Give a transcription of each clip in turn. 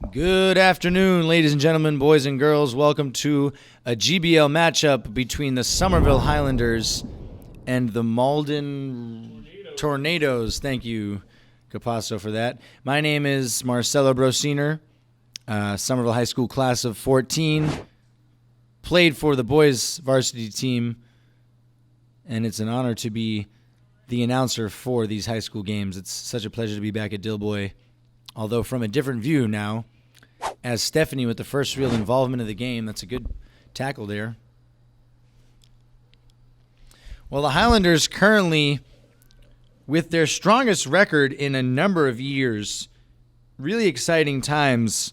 Good afternoon, ladies and gentlemen, boys and girls. Welcome to a GBL matchup between the Somerville Highlanders and the Malden Tornadoes. Thank you, Capasso, for that. My name is Marcelo Brosiner, Somerville High School class of 14. Played for the boys varsity team, and it's an honor to be the announcer for these high school games. It's such a pleasure to be back at Dilboy, although from a different view now, as Stephanie with the first real involvement of the game. That's a good tackle there. Well, the Highlanders currently, with their strongest record in a number of years, really exciting times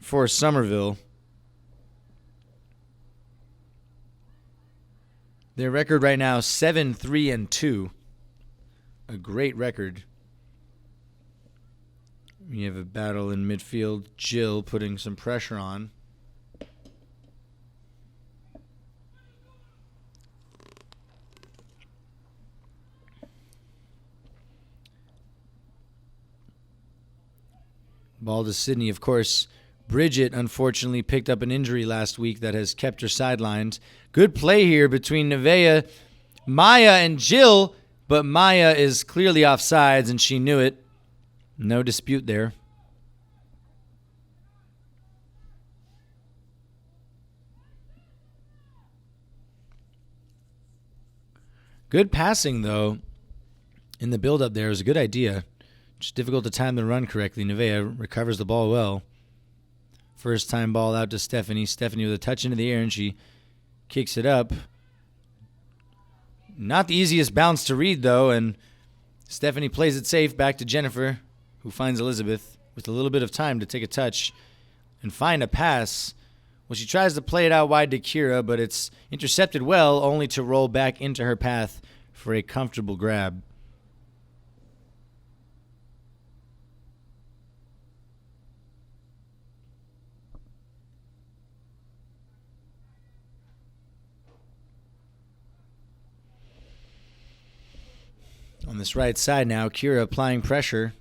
for Somerville. Their record right now, 7-3-2. A great record. We have a battle in midfield. Jill putting some pressure on. Ball to Sydney. Of course, Bridget unfortunately picked up an injury last week that has kept her sidelined. Good play here between Nevaeh, Maya, and Jill, but Maya is clearly offsides, and she knew it. No dispute there. Good passing, though, in the build-up there. It was a good idea. Just difficult to time the run correctly. Nevaeh recovers the ball well. First time ball out to Stephanie. Stephanie with a touch into the air, and she kicks it up. Not the easiest bounce to read, though, and Stephanie plays it safe back to Jennifer, who finds Elizabeth with a little bit of time to take a touch and find a pass. Well, she tries to play it out wide to Kira, but it's intercepted well, only to roll back into her path for a comfortable grab. On this right side now, Kira applying pressure.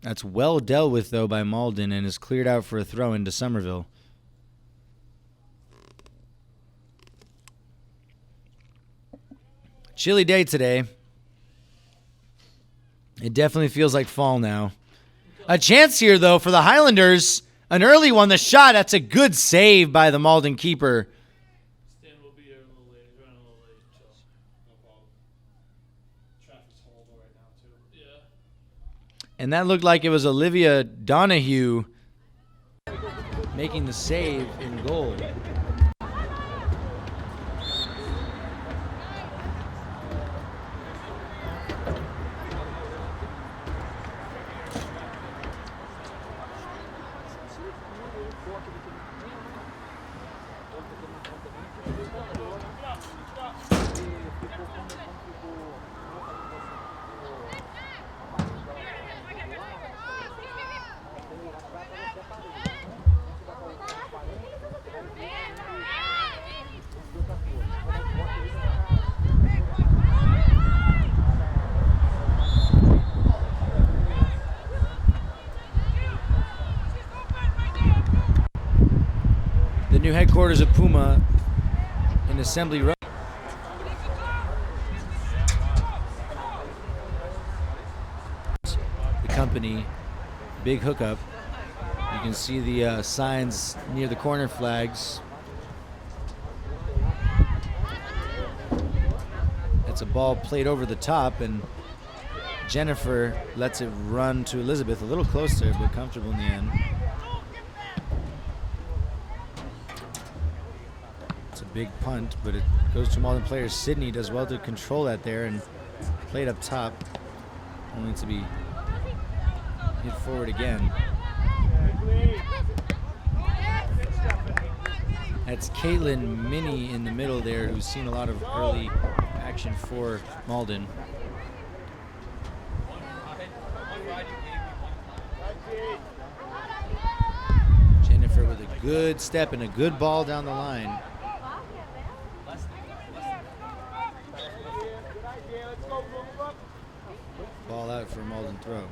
That's well dealt with, though, by Malden, and is cleared out for a throw into Somerville. Chilly day today. It definitely feels like fall now. A chance here, though, for the Highlanders. An early one, the shot. That's a good save by the Malden keeper. Stan will be here a little late. He's running a little late. No problem. Traffic's horrible right now, too. Yeah. And that looked like it was Olivia Donahue making the save in goal. The new headquarters of Puma in Assembly Road. The company, big hookup. You can see the signs near the corner flags. That's a ball played over the top, and Jennifer lets it run to Elizabeth. A little closer, but comfortable in the end. Big punt, but it goes to Malden players. Sydney does well to control that there and play it up top, only to be hit forward again. That's Caitlin Minnie in the middle there, who's seen a lot of early action for Malden. Jennifer with a good step and a good ball down the line. Ball out for a Malden throw.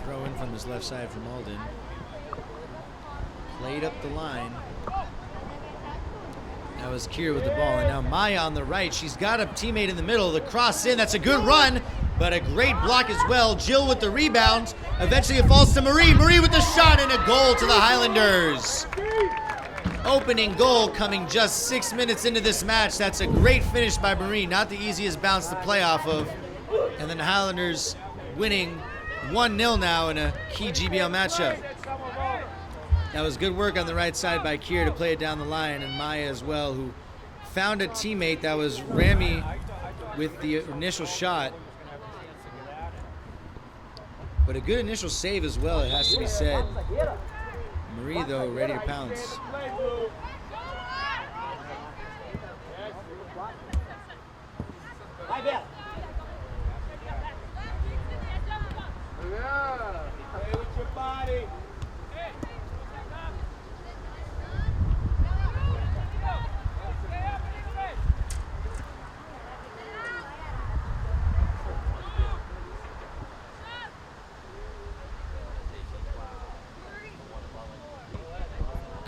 Throw in from this left side for Malden. Played up the line. That was Kier with the ball, and now Maya on the right. She's got a teammate in the middle. The cross in, that's a good run, but a great block as well. Jill with the rebound. Eventually it falls to Marie. Marie with the shot and a goal to the Highlanders. Opening goal coming just 6 minutes into this match. That's a great finish by Marie. Not the easiest bounce to play off of. And then the Highlanders winning 1-0 now in a key GBL matchup. That was good work on the right side by Kier to play it down the line, and Maya as well, who found a teammate. That was Rami with the initial shot. But a good initial save as well, it has to be said. Marie, though, ready to pounce.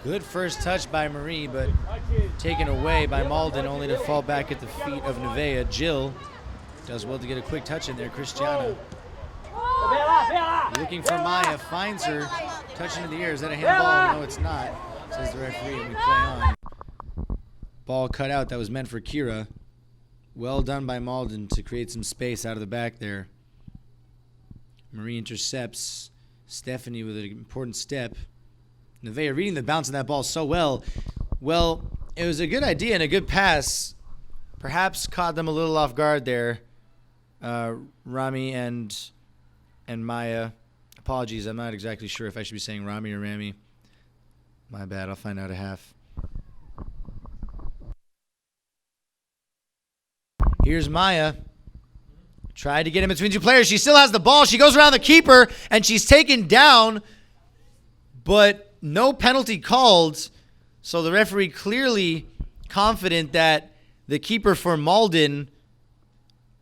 Good first touch by Marie, but taken away by Malden, only to fall back at the feet of Nevea. Jill does well to get a quick touch in there. Christiana looking for Maya, finds her, touch into the air. Is that a handball? No, it's not, says the referee, and we play on. Ball cut out, that was meant for Kira. Well done by Malden to create some space out of the back there. Marie intercepts Stephanie with an important step. Nevea reading the bounce of that ball so well. Well, it was a good idea and a good pass. Perhaps caught them a little off guard there. Rami and Maya. Apologies, I'm not exactly sure if I should be saying Rami or Rami. My bad, I'll find out at half. Here's Maya. Tried to get in between two players. She still has the ball. She goes around the keeper, and she's taken down. But no penalty called, so the referee clearly confident that the keeper for Malden,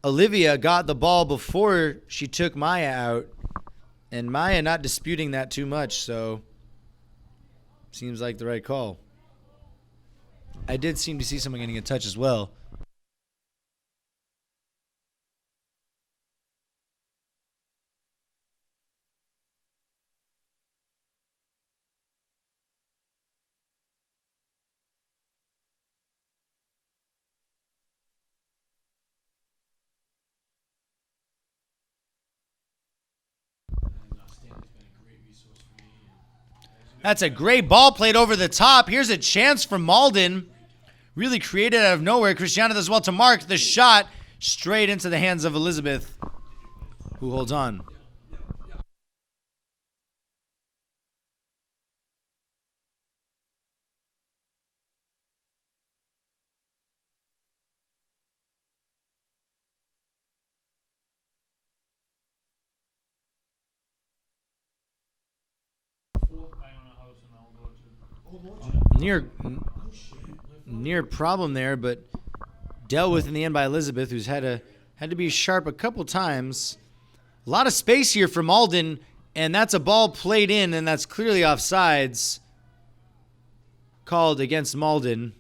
Olivia, got the ball before she took Maya out. And Maya not disputing that too much, so seems like the right call. I did seem to see someone getting a touch as well. That's a great ball played over the top. Here's a chance from Malden. Really created out of nowhere. Christiana does well to mark the shot straight into the hands of Elizabeth, who holds on. Near problem there, but dealt with in the end by Elizabeth, who's had to be sharp a couple times. A lot of space here for Malden, and that's a ball played in, and that's clearly offsides called against Malden.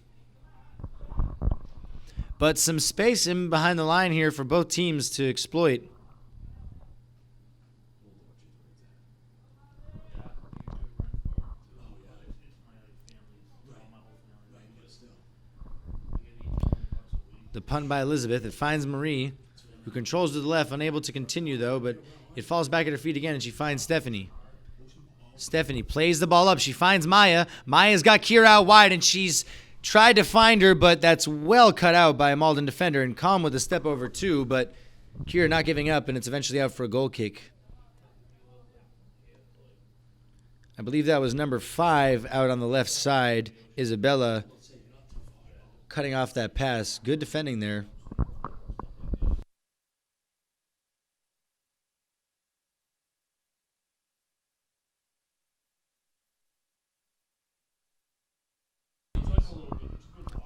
But some space in behind the line here for both teams to exploit. The punt by Elizabeth. It finds Marie, who controls to the left, unable to continue, though, but it falls back at her feet again, and she finds Stephanie. Stephanie plays the ball up. She finds Maya. Maya's got Kira out wide, and she's tried to find her, but that's well cut out by a Malden defender, and Calm with a step over, too, but Kira not giving up, and it's eventually out for a goal kick. I believe that was number 5 out on the left side, Isabella, cutting off that pass. Good defending there.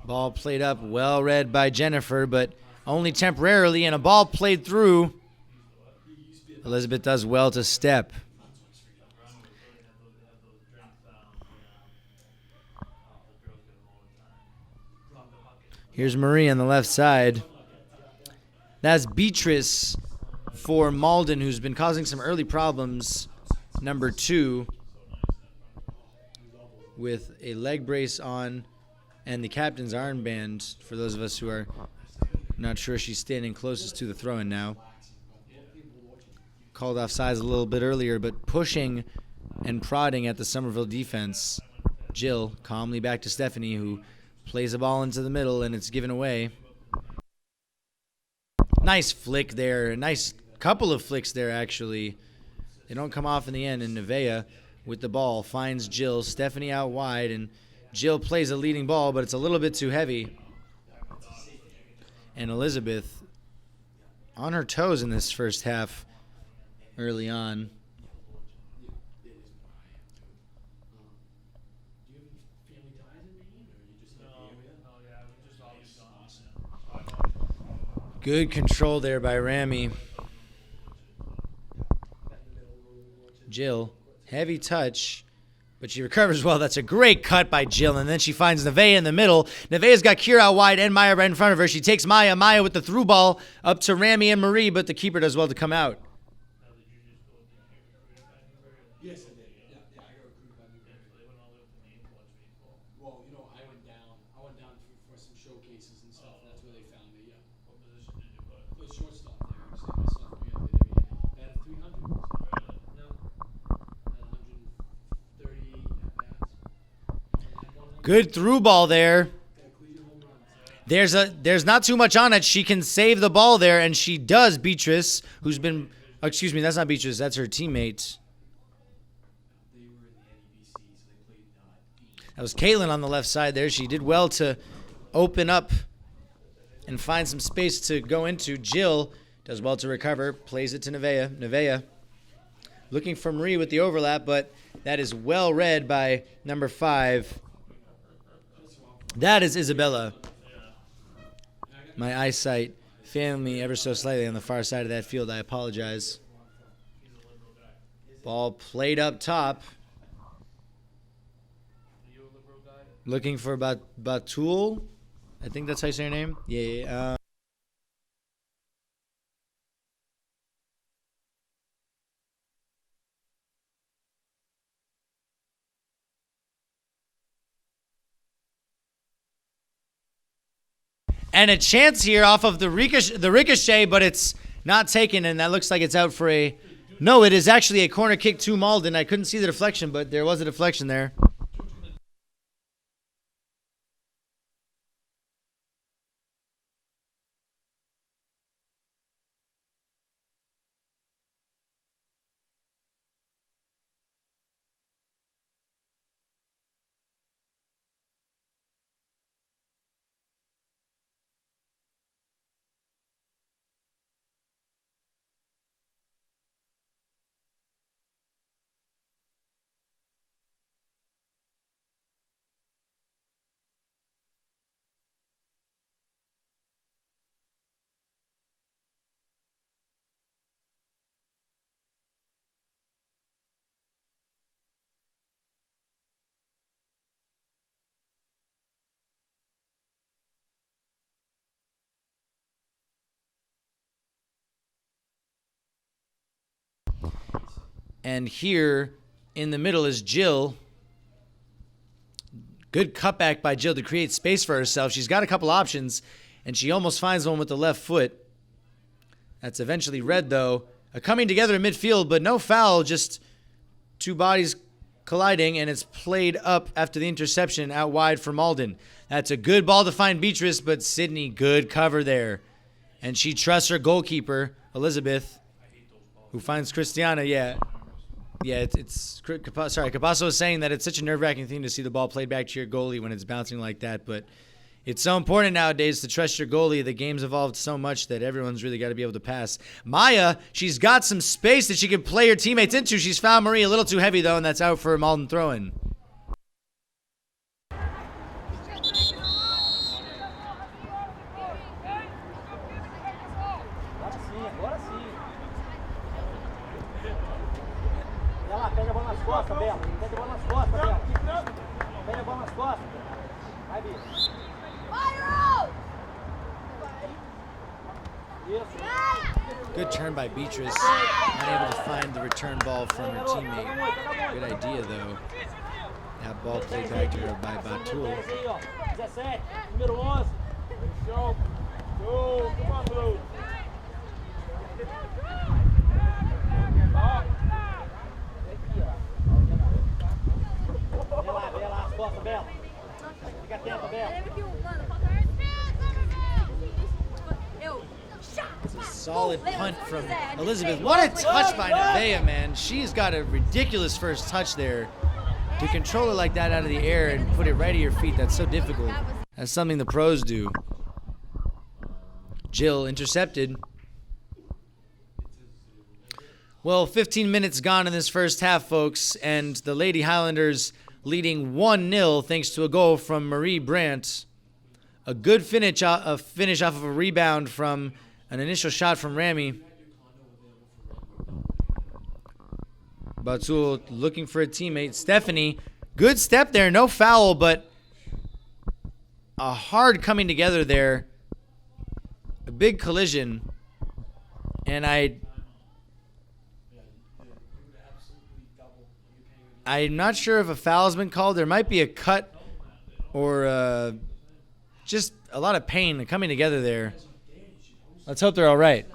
Ball played up, well read by Jennifer, but only temporarily, and a ball played through. Elizabeth does well to step. Here's Marie on the left side. That's Beatrice for Malden, who's been causing some early problems. Number 2 with a leg brace on and the captain's armband for those of us who are not sure. She's standing closest to the throw-in now. Called off sides a little bit earlier, but pushing and prodding at the Somerville defense. Jill calmly back to Stephanie, who plays the ball into the middle, and it's given away. Nice flick there. Nice couple of flicks there, actually. They don't come off in the end, and Nevaeh with the ball finds Jill. Stephanie out wide, and Jill plays a leading ball, but it's a little bit too heavy. And Elizabeth on her toes in this first half early on. Good control there by Rami. Jill, heavy touch, but she recovers well. That's a great cut by Jill, and then she finds Nevaeh in the middle. Nevaeh's got Kira out wide and Maya right in front of her. She takes Maya. Maya with the through ball up to Rami and Marie, but the keeper does well to come out. Yes, I did. Yeah, I got recruited by Newberry. Well, I went down for some showcases and stuff. That's where they found me. Yeah. What position did you put? It was shortstop there. I saved myself from the other day. I had 300. No. I had 138 at bats. Good through ball there. There's not too much on it. She can save the ball there, and she does. Beatrice, who's been, excuse me, that's not Beatrice. That's her teammate. That was Caitlin on the left side there. She did well to open up and find some space to go into. Jill does well to recover, plays it to Nevaeh. Nevaeh looking for Marie with the overlap, but that is well read by number 5. That is Isabella. My eyesight failing me ever so slightly on the far side of that field. I apologize. Ball played up top. Looking for Batul. I think that's how you say her name. Yeah. And a chance here off of the ricochet, but it's not taken, and that looks like it's out for a... No, it is actually a corner kick to Malden. I couldn't see the deflection, but there was a deflection there. And here in the middle is Jill. Good cutback by Jill to create space for herself. She's got a couple options, and she almost finds one with the left foot. That's eventually read, though. A coming together in midfield, but no foul, just two bodies colliding, and it's played up after the interception out wide for Malden. That's a good ball to find Beatrice, but Sydney, good cover there. And she trusts her goalkeeper, Elizabeth, who finds Christiana. Yeah, Capasso was saying that it's such a nerve-wracking thing to see the ball played back to your goalie when it's bouncing like that, but it's so important nowadays to trust your goalie. The game's evolved so much that everyone's really got to be able to pass. Maya, she's got some space that she can play her teammates into. She's found Marie a little too heavy, though, and that's out for a Malden throw-in. Bela. Tenta a bola nas costas, Bela. Pega a bola nas costas. Vai, Bia. Good turn by Beatrice. Unable to find the return ball from her teammate. Good idea, though. That ball played back to her by Batul. 17, número 11. Show. Go. Come on, Blue. Vê lá, as costas, Bela. Fica atenta, Bela. Solid punt from Elizabeth. What a touch by Nevaeh, man. She's got a ridiculous first touch there. To control it like that out of the air and put it right at your feet, that's so difficult. That's something the pros do. Jill intercepted. Well, 15 minutes gone in this first half, folks, and the Lady Highlanders leading 1-0 thanks to a goal from Marie Brandt. A good finish off of a rebound from an initial shot from Rami. Batul looking for a teammate. Stephanie, good step there. No foul, but a hard coming together there. A big collision. And I'm not sure if a foul has been called. There might be a cut or just a lot of pain coming together there. Let's hope they're all right.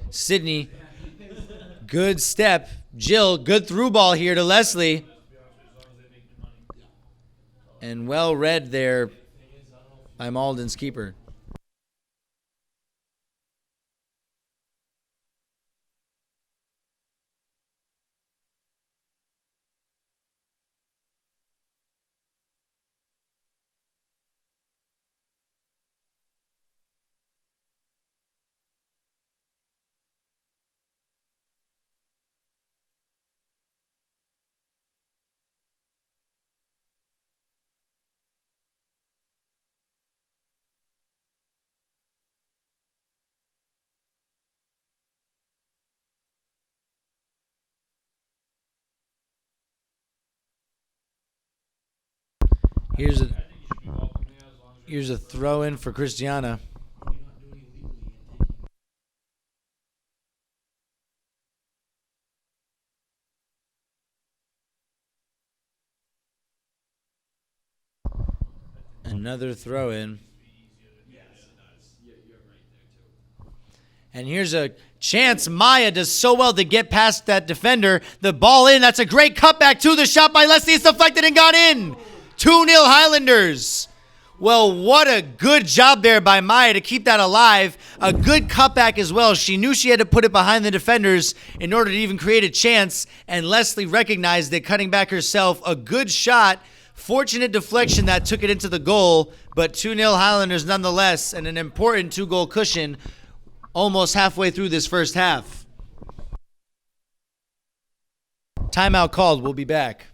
Sydney, good step. Jill, good through ball here to Leslie. And well read there by Malden's keeper. Here's a throw in for Christiana. Another throw in. And here's a chance. Maya does so well to get past that defender. The ball in. That's a great cutback to the shot by Leslie. It's deflected and gone in. 2-0 Highlanders. Well, what a good job there by Maya to keep that alive. A good cutback as well. She knew she had to put it behind the defenders in order to even create a chance. And Leslie recognized it, cutting back herself. A good shot. Fortunate deflection that took it into the goal. But 2-0 Highlanders nonetheless. And an important 2-goal cushion almost halfway through this first half. Timeout called. We'll be back.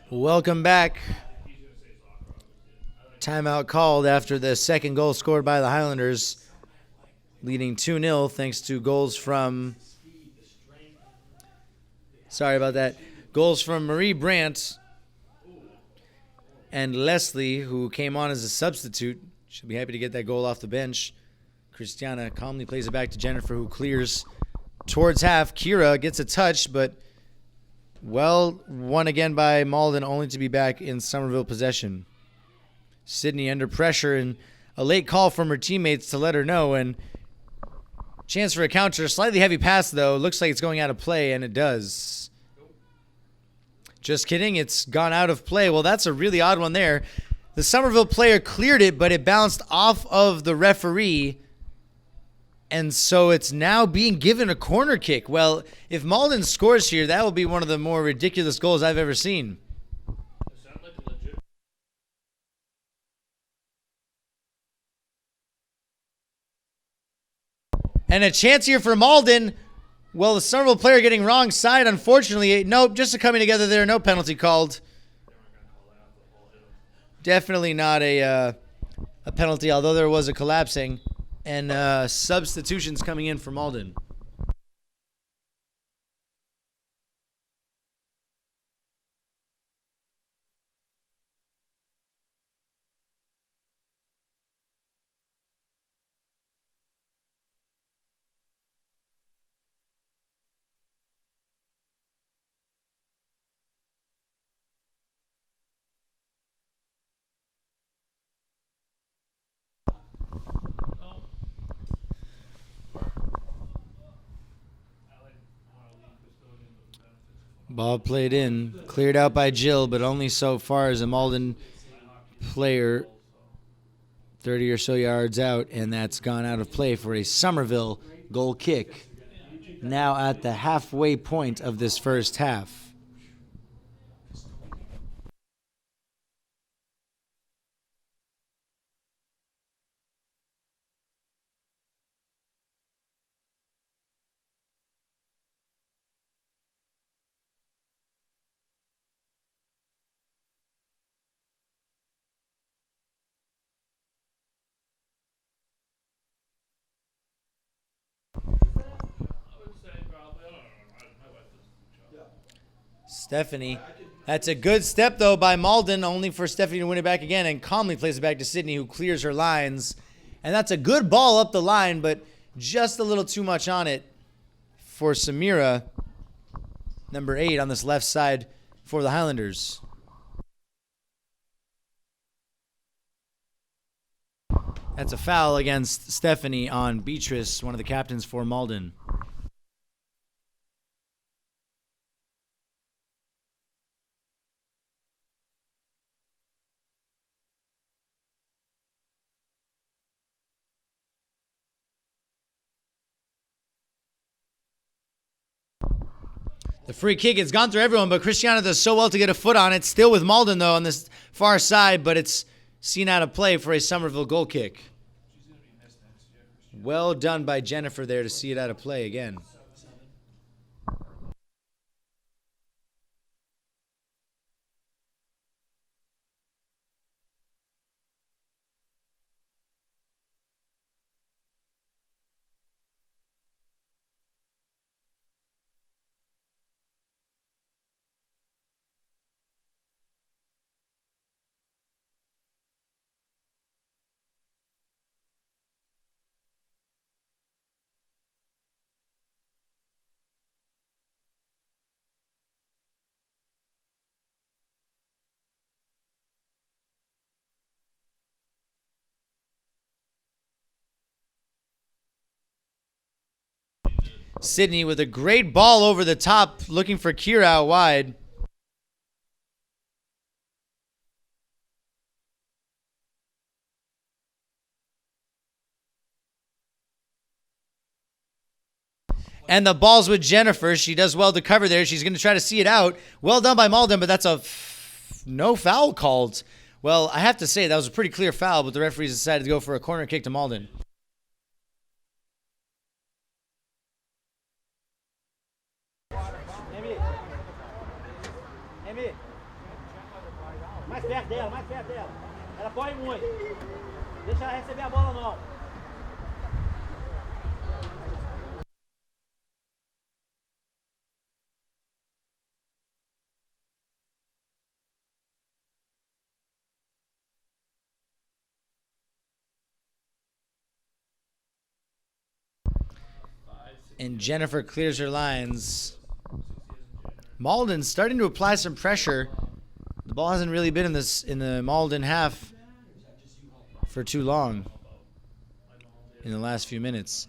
Welcome back. Timeout called after the second goal scored by the Highlanders, leading 2-0 thanks to goals from... Sorry about that. Goals from Marie Brandt and Leslie, who came on as a substitute. She'll be happy to get that goal off the bench. Christiana calmly plays it back to Jennifer, who clears towards half. Kira gets a touch, but... well, won again by Malden, only to be back in Somerville possession. Sydney under pressure and a late call from her teammates to let her know. And chance for a counter. Slightly heavy pass, though. Looks like it's going out of play, and it does. Just kidding. It's gone out of play. Well, that's a really odd one there. The Somerville player cleared it, but it bounced off of the referee. And so it's now being given a corner kick. Well, if Malden scores here, that will be one of the more ridiculous goals I've ever seen. And a chance here for Malden. Well, the Somerville player getting wrong side, unfortunately. Nope, just a coming together there. No penalty called. Definitely not a penalty, although there was a collapsing. And substitutions coming in for Malden. Ball played in, cleared out by Jill, but only so far as a Malden player 30 or so yards out, and that's gone out of play for a Somerville goal kick. Now at the halfway point of this first half. Stephanie. That's a good step, though, by Malden, only for Stephanie to win it back again and calmly plays it back to Sydney, who clears her lines. And that's a good ball up the line, but just a little too much on it for Samira, number 8 on this left side for the Highlanders. That's a foul against Stephanie on Beatrice, one of the captains for Malden. The free kick, it's gone through everyone, but Christiana does so well to get a foot on it. Still with Malden, though, on this far side, but it's seen out of play for a Somerville goal kick. Well done by Jennifer there to see it out of play again. Sydney with a great ball over the top, looking for Kira out wide. And the ball's with Jennifer. She does well to cover there. She's going to try to see it out. Well done by Malden, but that's no foul called. Well, I have to say, that was a pretty clear foul, but the referees decided to go for a corner kick to Malden. Mais perto dela, mais perto dela. Ela corre muito. Deixa ela receber a bola não. And Jennifer clears her lines. Malden's starting to apply some pressure. The ball hasn't really been in the Malden half for too long in the last few minutes.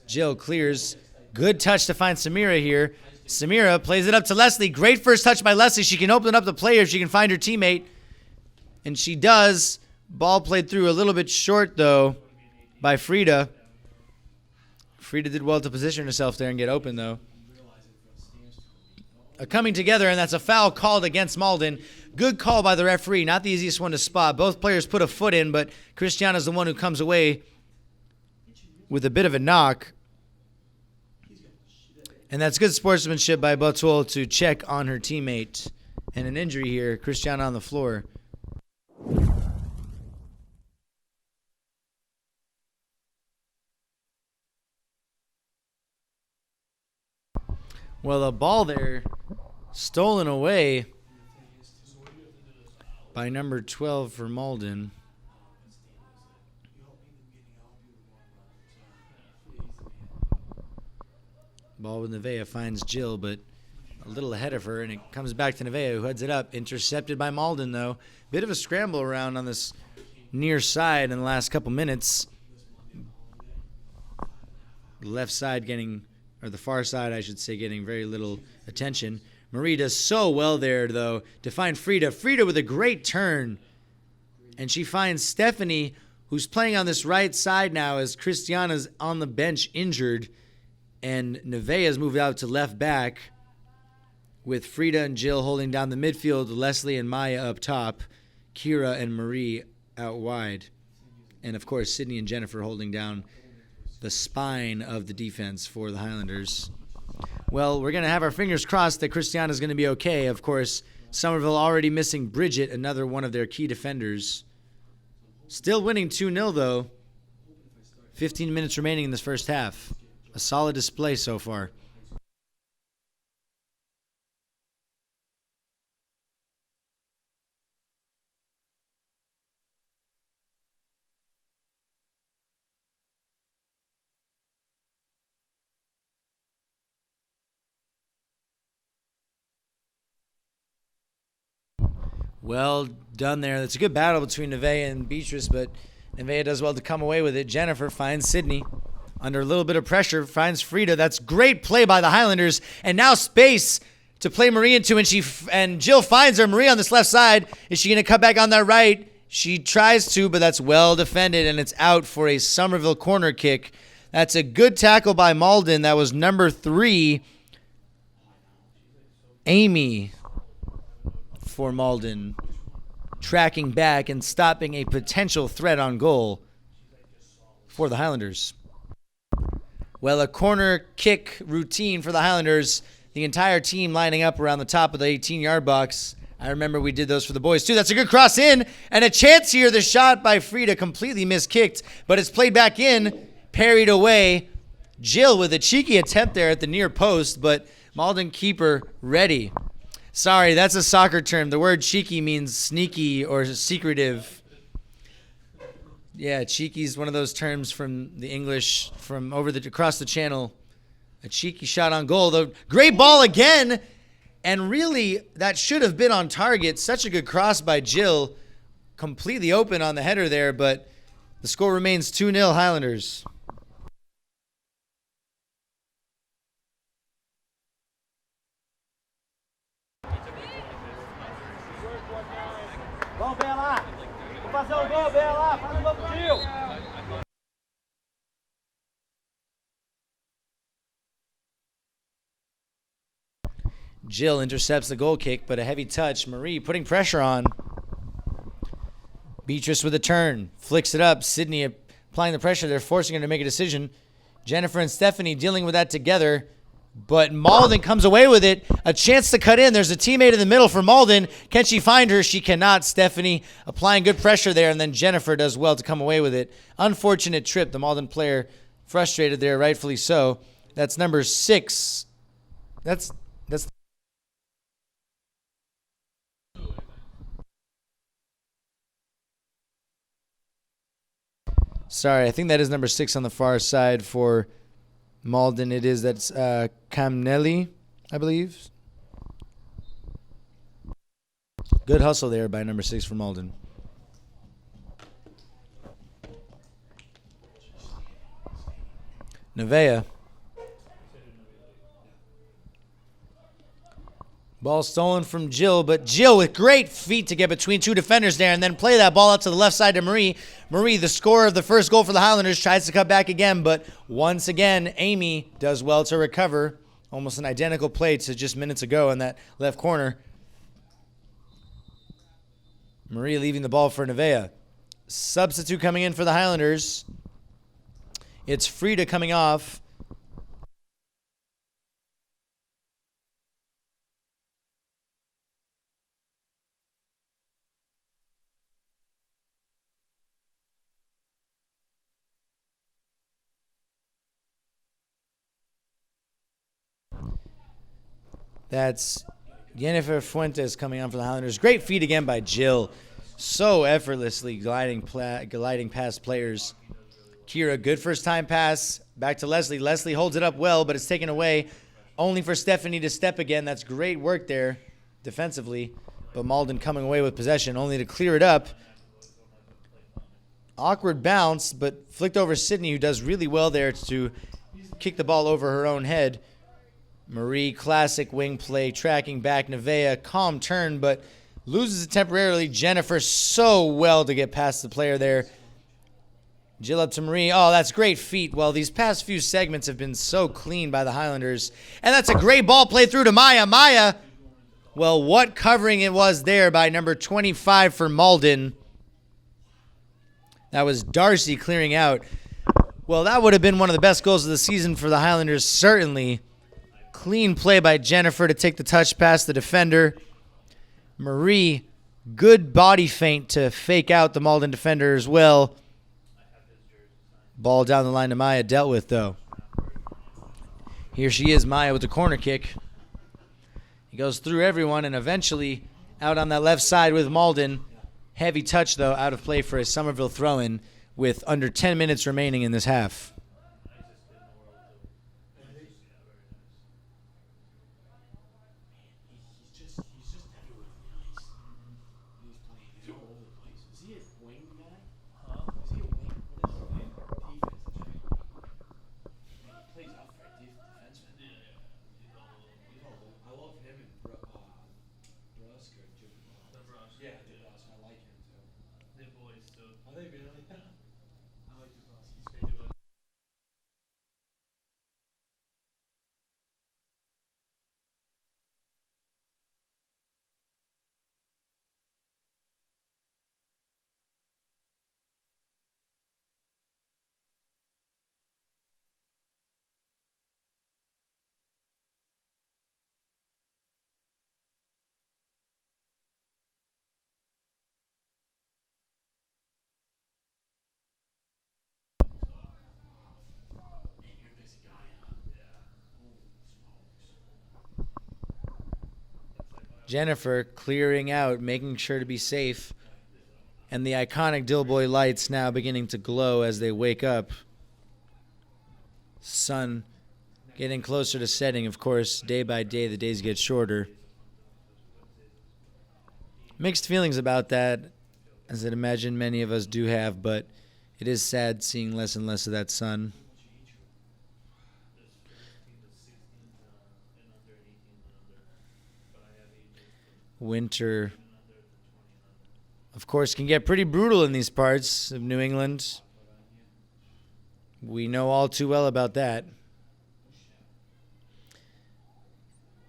Jill clears. Good touch to find Samira here. Samira plays it up to Leslie. Great first touch by Leslie. She can open up the play if she can find her teammate. And she does. Ball played through a little bit short, though, by Frida. Frida did well to position herself there and get open, though. Coming together, and that's a foul called against Malden. Good call by the referee. Not the easiest one to spot. Both players put a foot in, but Christiana's the one who comes away with a bit of a knock. And that's good sportsmanship by Botul to check on her teammate. And an injury here, Christiana on the floor. Well, the ball there stolen away by number 12 for Malden. Ball with Nevaeh finds Jill, but a little ahead of her, and it comes back to Nevaeh, who heads it up. Intercepted by Malden, though. Bit of a scramble around on this near side in the last couple minutes. The left side getting, or the far side, I should say, getting very little attention. Marie does so well there, though, to find Frida. Frida with a great turn. And she finds Stephanie, who's playing on this right side now as Christiana's on the bench injured. And Nevaeh's moved out to left back with Frida and Jill holding down the midfield, Leslie and Maya up top, Kira and Marie out wide. And, of course, Sydney and Jennifer holding down the spine of the defense for the Highlanders. Well, we're going to have our fingers crossed that Christiana's going to be okay. Of course, Somerville already missing Bridget, another one of their key defenders. Still winning 2-0, though. 15 minutes remaining in this first half. A solid display so far. Well done there. That's a good battle between Nevaeh and Beatrice, but Nevaeh does well to come away with it. Jennifer finds Sydney. Under a little bit of pressure, finds Frida. That's great play by the Highlanders. And now space to play Marie into, and Jill finds her. Marie on this left side. Is she going to cut back on that right? She tries to, but that's well defended, and it's out for a Somerville corner kick. That's a good tackle by Malden. That was number 3, Amy, for Malden, tracking back and stopping a potential threat on goal for the Highlanders. Well, a corner kick routine for the Highlanders. The entire team lining up around the top of the 18-yard box. I remember we did those for the boys, too. That's a good cross in. And a chance here. The shot by Frida completely miskicked, but it's played back in, parried away. Jill with a cheeky attempt there at the near post, but Malden keeper ready. Sorry, that's a soccer term. The word cheeky means sneaky or secretive. Yeah, cheeky is one of those terms from the English, from across the channel. A cheeky shot on goal. The great ball again. And really, that should have been on target. Such a good cross by Jill. Completely open on the header there, but the score remains 2-0 Highlanders. Vamos, Bela! Vou fazer o gol, Bela! Faz o gol pro Gil! Jill intercepts the goal kick, but a heavy touch. Marie putting pressure on. Beatrice with a turn. Flicks it up. Sydney applying the pressure. They're forcing her to make a decision. Jennifer and Stephanie dealing with that together. But Malden comes away with it. A chance to cut in. There's a teammate in the middle for Malden. Can she find her? She cannot. Stephanie applying good pressure there, and then Jennifer does well to come away with it. Unfortunate trip. The Malden player frustrated there, rightfully so. That's number 6. That's Sorry, I think that is number 6 on the far side for Malden. It is. That's Camnelli, I believe. Good hustle there by number 6 for Malden. Nevaeh. Ball stolen from Jill, but Jill with great feet to get between 2 defenders there and then play that ball out to the left side to Marie. Marie, the scorer of the first goal for the Highlanders, tries to cut back again, but once again, Amy does well to recover. Almost an identical play to just minutes ago in that left corner. Marie leaving the ball for Nevaeh. Substitute coming in for the Highlanders It's Frida coming off. That's Jennifer Fuentes coming on for the Highlanders. Great feed again by Jill. So effortlessly gliding past players. Kira, good first time pass. Back to Leslie. Leslie holds it up well, but it's taken away. Only for Stephanie to step again. That's great work there defensively. But Malden coming away with possession, only to clear it up. Awkward bounce, but flicked over Sydney, who does really well there to kick the ball over her own head. Marie, classic wing play, tracking back. Nevaeh, calm turn, but loses it temporarily. Jennifer, so well to get past the player there. Jill up to Marie. Oh, that's great feet. Well, these past few segments have been so clean by the Highlanders. And that's a great ball play through to Maya. Maya, well, what covering it was there by number 25 for Malden. That was Darcy clearing out. Well, that would have been one of the best goals of the season for the Highlanders, certainly. Clean play by Jennifer to take the touch past the defender. Marie, good body feint to fake out the Malden defender as well. Ball down the line to Maya, dealt with though. Here she is, Maya with the corner kick. He goes through everyone and eventually out on that left side with Malden. Heavy touch though, out of play for a Somerville throw-in with under 10 minutes remaining in this half. Jennifer clearing out, making sure to be safe. And the iconic Dilboy lights now beginning to glow as they wake up. Sun getting closer to setting. Of course, day by day, the days get shorter. Mixed feelings about that, as I'd imagine many of us do have, but it is sad seeing less and less of that sun. Winter, of course, can get pretty brutal in these parts of New England. We know all too well about that.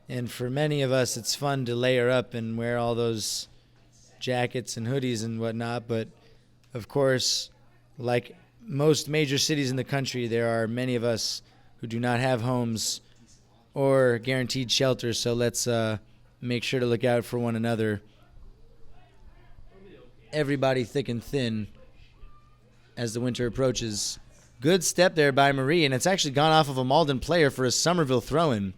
And for many of us, it's fun to layer up and wear all those jackets and hoodies and whatnot. But, of course, like most major cities in the country, there are many of us who do not have homes or guaranteed shelter. So let's make sure to look out for one another. Everybody thick and thin as the winter approaches. Good step there by Marie, and it's actually gone off of a Malden player for a Somerville throw-in.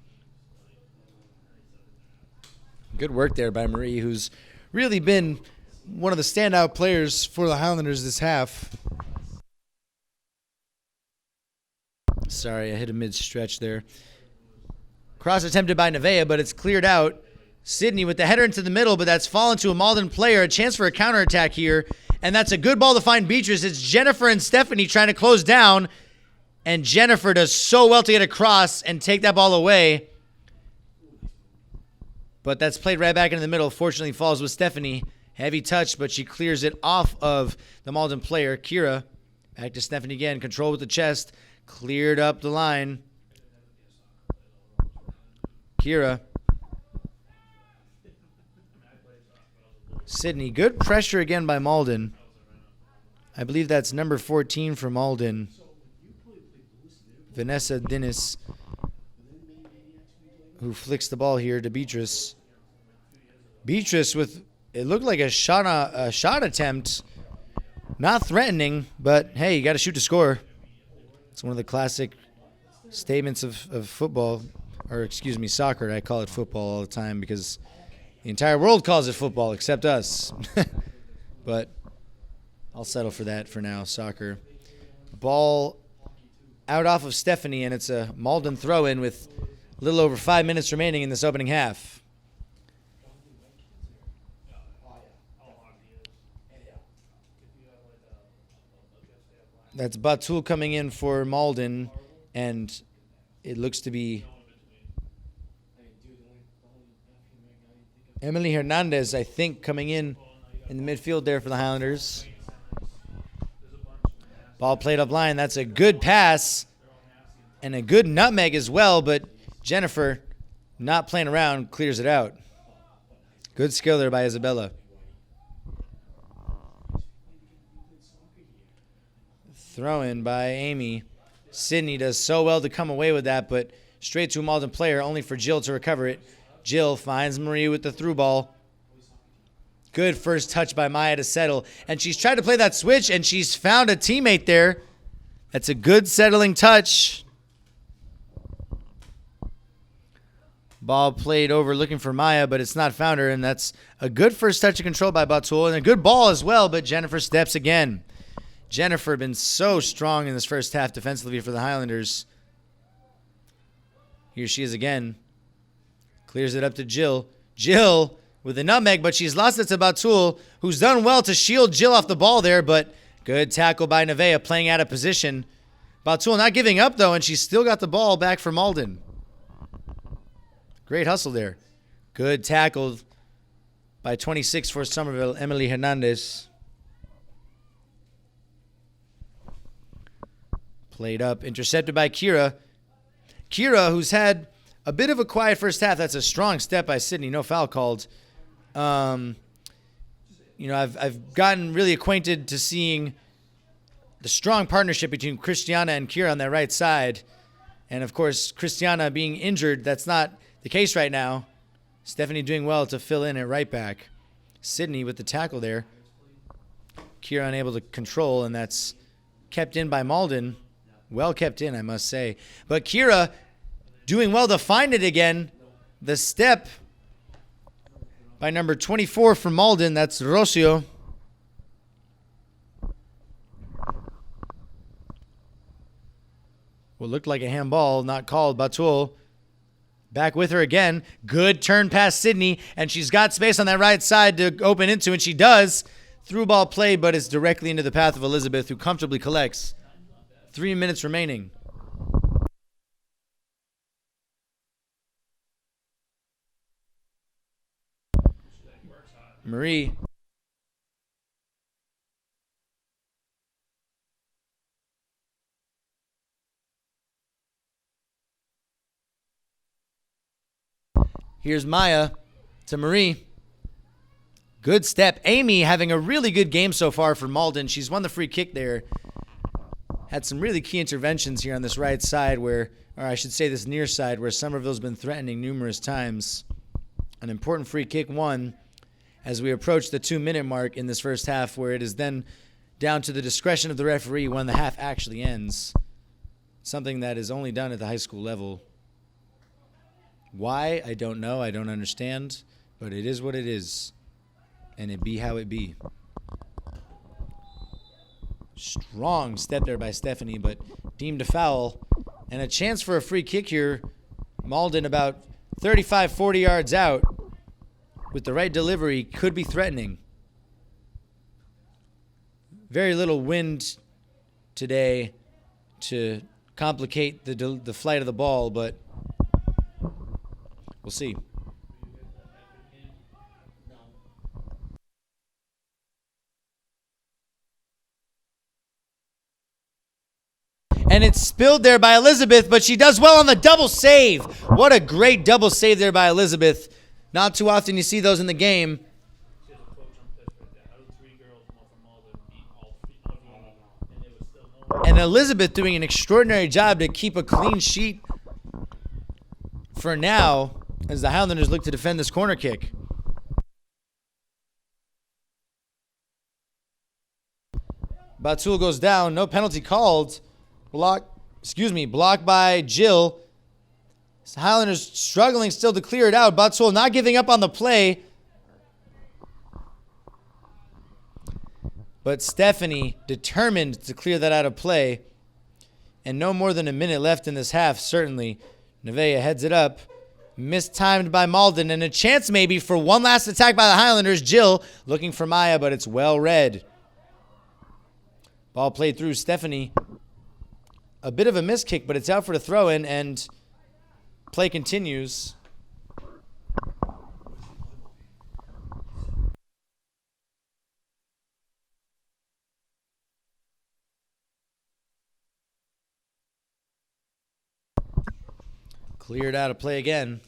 Good work there by Marie, who's really been one of the standout players for the Highlanders this half. Sorry, I hit a mid-stretch there. Cross attempted by Nevaeh, but it's cleared out. Sydney with the header into the middle, but that's fallen to a Malden player. A chance for a counterattack here. And that's a good ball to find Beatrice. It's Jennifer and Stephanie trying to close down. And Jennifer does so well to get across and take that ball away. But that's played right back into the middle. Fortunately falls with Stephanie. Heavy touch, but she clears it off of the Malden player. Kira, back to Stephanie again. Control with the chest. Cleared up the line. Kira. Sydney, good pressure again by Malden. I believe that's number 14 for Malden. Vanessa Dennis, who flicks the ball here to Beatrice. Beatrice with, it looked like a shot attempt. Not threatening, but hey, you got to shoot to score. It's one of the classic statements of football, or excuse me, soccer. I call it football all the time because the entire world calls it football except us. But I'll settle for that for now, soccer. Ball out off of Stephanie, and it's a Malden throw-in with a little over 5 minutes remaining in this opening half. That's Batul coming in for Malden, and it looks to be Emily Hernandez, I think, coming in the midfield there for the Highlanders. Ball played up line. That's a good pass and a good nutmeg as well, but Jennifer, not playing around, clears it out. Good skill there by Isabella. Throw in by Amy. Sydney does so well to come away with that, but straight to a Malden player, only for Jill to recover it. Jill finds Marie with the through ball. Good first touch by Maya to settle. And she's tried to play that switch, and she's found a teammate there. That's a good settling touch. Ball played over looking for Maya, but it's not found her, and that's a good first touch of control by Batul, and a good ball as well, but Jennifer steps again. Jennifer been so strong in this first half defensively for the Highlanders. Here she is again. Clears it up to Jill. Jill with a nutmeg, but she's lost it to Batul, who's done well to shield Jill off the ball there, but good tackle by Nevea, playing out of position. Batul not giving up, though, and she's still got the ball back for Malden. Great hustle there. Good tackle by 26 for Somerville, Emily Hernandez. Played up, intercepted by Kira. Kira, who's had a bit of a quiet first half. That's a strong step by Sydney. No foul called. I've gotten really acquainted to seeing the strong partnership between Christiana and Kira on that right side. And, of course, Christiana being injured, that's not the case right now. Stephanie doing well to fill in at right back. Sydney with the tackle there. Kira unable to control, and that's kept in by Malden. Well kept in, I must say. But Kira doing well to find it again. The step by number 24 from Malden. That's Rocio. What looked like a handball, not called. Batul back with her again. Good turn past Sydney, and she's got space on that right side to open into, and she does. Through ball play, but it's directly into the path of Elizabeth, who comfortably collects. 3 minutes remaining. Marie. Here's Maya to Marie. Good step. Amy having a really good game so far for Malden. She's won the free kick there. Had some really key interventions here on this right side where, or I should say this near side, where Somerville's been threatening numerous times. An important free kick won as we approach the 2-minute mark in this first half, where it is then down to the discretion of the referee when the half actually ends. Something that is only done at the high school level. Why? I don't know. I don't understand. But it is what it is. And it be how it be. Strong step there by Stephanie, but deemed a foul. And a chance for a free kick here. Malden about 35, 40 yards out. With the right delivery, could be threatening. Very little wind today to complicate the flight of the ball, but we'll see. And it's spilled there by Elizabeth, but she does well on the double save. What a great double save there by Elizabeth. Not too often you see those in the game. She has a coach on pitch right there. How do 3 girls from Malden beat all 3 and it was still no And Elizabeth doing an extraordinary job to keep a clean sheet for now as the Highlanders look to defend this corner kick. Batul goes down. No penalty called. Blocked by Jill. Highlanders struggling still to clear it out. Batul not giving up on the play. But Stephanie determined to clear that out of play. And no more than a minute left in this half, certainly. Nevaeh heads it up. Mistimed by Malden. And a chance maybe for one last attack by the Highlanders. Jill looking for Maya, but it's well read. Ball played through Stephanie. A bit of a miss kick, but it's out for the throw-in, and play continues. Cleared out of play again.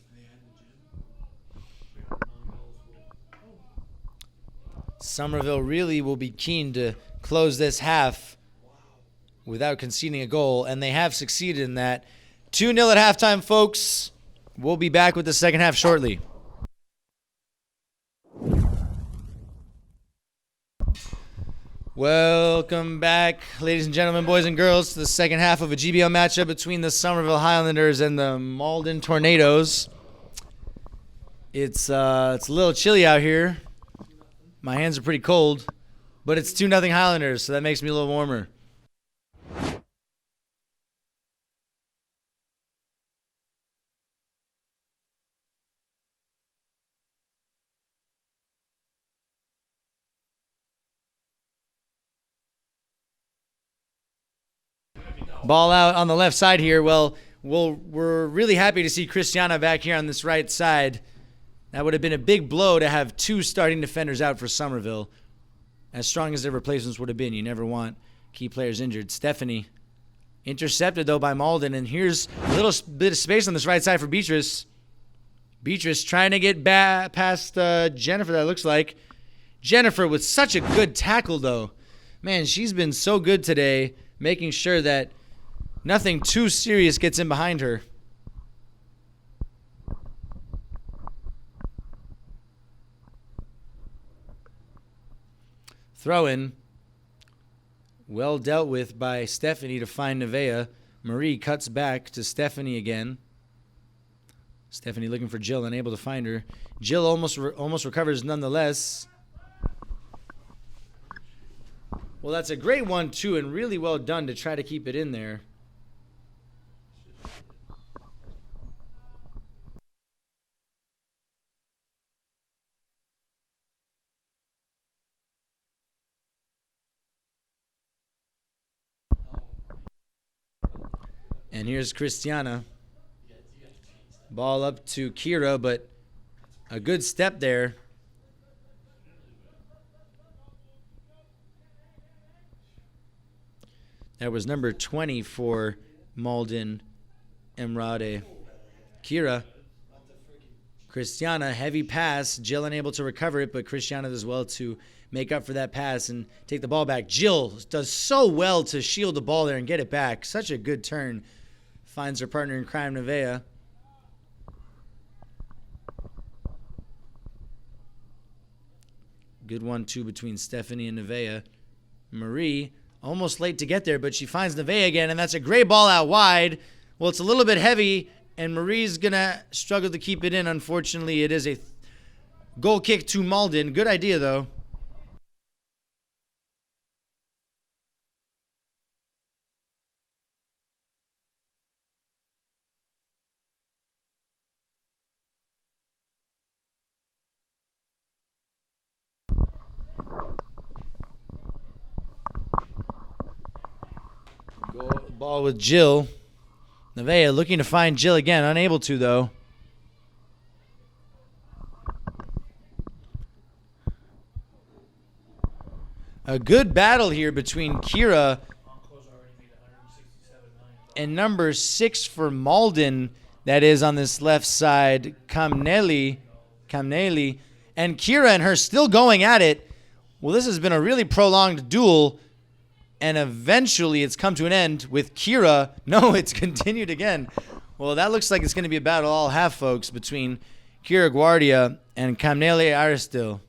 Somerville really will be keen to close this half without conceding a goal, and they have succeeded in that. 2-0 at halftime, folks. We'll be back with the second half shortly. Welcome back, ladies and gentlemen, boys and girls, to the second half of a GBL matchup between the Somerville Highlanders and the Malden Tornadoes. It's a little chilly out here. My hands are pretty cold, but it's 2-0 Highlanders, so that makes me a little warmer. Ball out on the left side here. Well, we're really happy to see Christiana back here on this right side. That would have been a big blow to have two starting defenders out for Somerville. As strong as their replacements would have been, you never want key players injured. Stephanie intercepted, though, by Malden. And here's a little bit of space on this right side for Beatrice. Beatrice trying to get past Jennifer, that looks like. Jennifer with such a good tackle, though. Man, she's been so good today, making sure that nothing too serious gets in behind her. Throw-in. Well dealt with by Stephanie to find Nevaeh. Marie cuts back to Stephanie again. Stephanie looking for Jill, unable to find her. Jill almost recovers nonetheless. Well, that's a great one, too, and really well done to try to keep it in there. And here's Christiana. Ball up to Kira, but a good step there. That was number 20 for Malden, Emrade. Kira. Christiana, heavy pass. Jill unable to recover it, but Christiana does well to make up for that pass and take the ball back. Jill does so well to shield the ball there and get it back. Such a good turn. Finds her partner in crime, Nevaeh. Good 1-2 between Stephanie and Nevaeh. Marie, almost late to get there, but she finds Nevaeh again, and that's a great ball out wide. Well, it's a little bit heavy, and Marie's going to struggle to keep it in. Unfortunately, it is a goal kick to Malden. Good idea, though. Ball with Jill. Nevaeh looking to find Jill again. Unable to, though. A good battle here between Kira and number 6 for Malden. That is on this left side, Kamneli. And Kira and her still going at it. Well, this has been a really prolonged duel. And eventually it's come to an end with Kira. No, it's continued again. Well, that looks like it's going to be a battle all half, folks, between Kira Guardia and Camnele Aristil.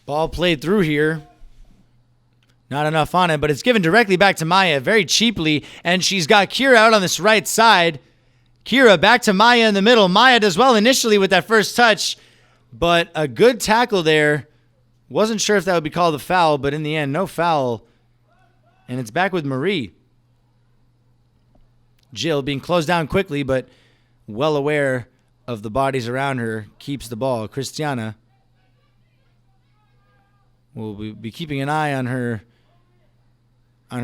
Ball played through here. Not enough on it, but it's given directly back to Maya very cheaply, and she's got Kira out on this right side. Kira back to Maya in the middle. Maya does well initially with that first touch, but a good tackle there. Wasn't sure if that would be called a foul, but in the end, no foul. And it's back with Marie. Jill being closed down quickly, but well aware of the bodies around her, keeps the ball. Christiana will be keeping an eye on her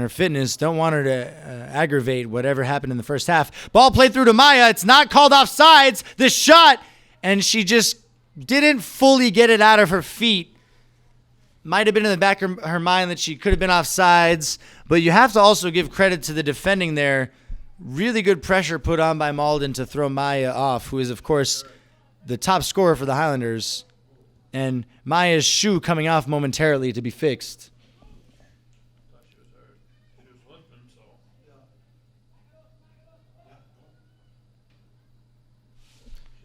fitness. Don't want her to aggravate whatever happened in the first half. Ball played through to Maya. It's not called offsides. The shot, and she just didn't fully get it out of her feet. Might have been in the back of her mind that she could have been offsides, but you have to also give credit to the defending there. Really good pressure put on by Malden to throw Maya off, who is, of course, the top scorer for the Highlanders. And Maya's shoe coming off momentarily to be fixed. She was hurt. She was limping, so.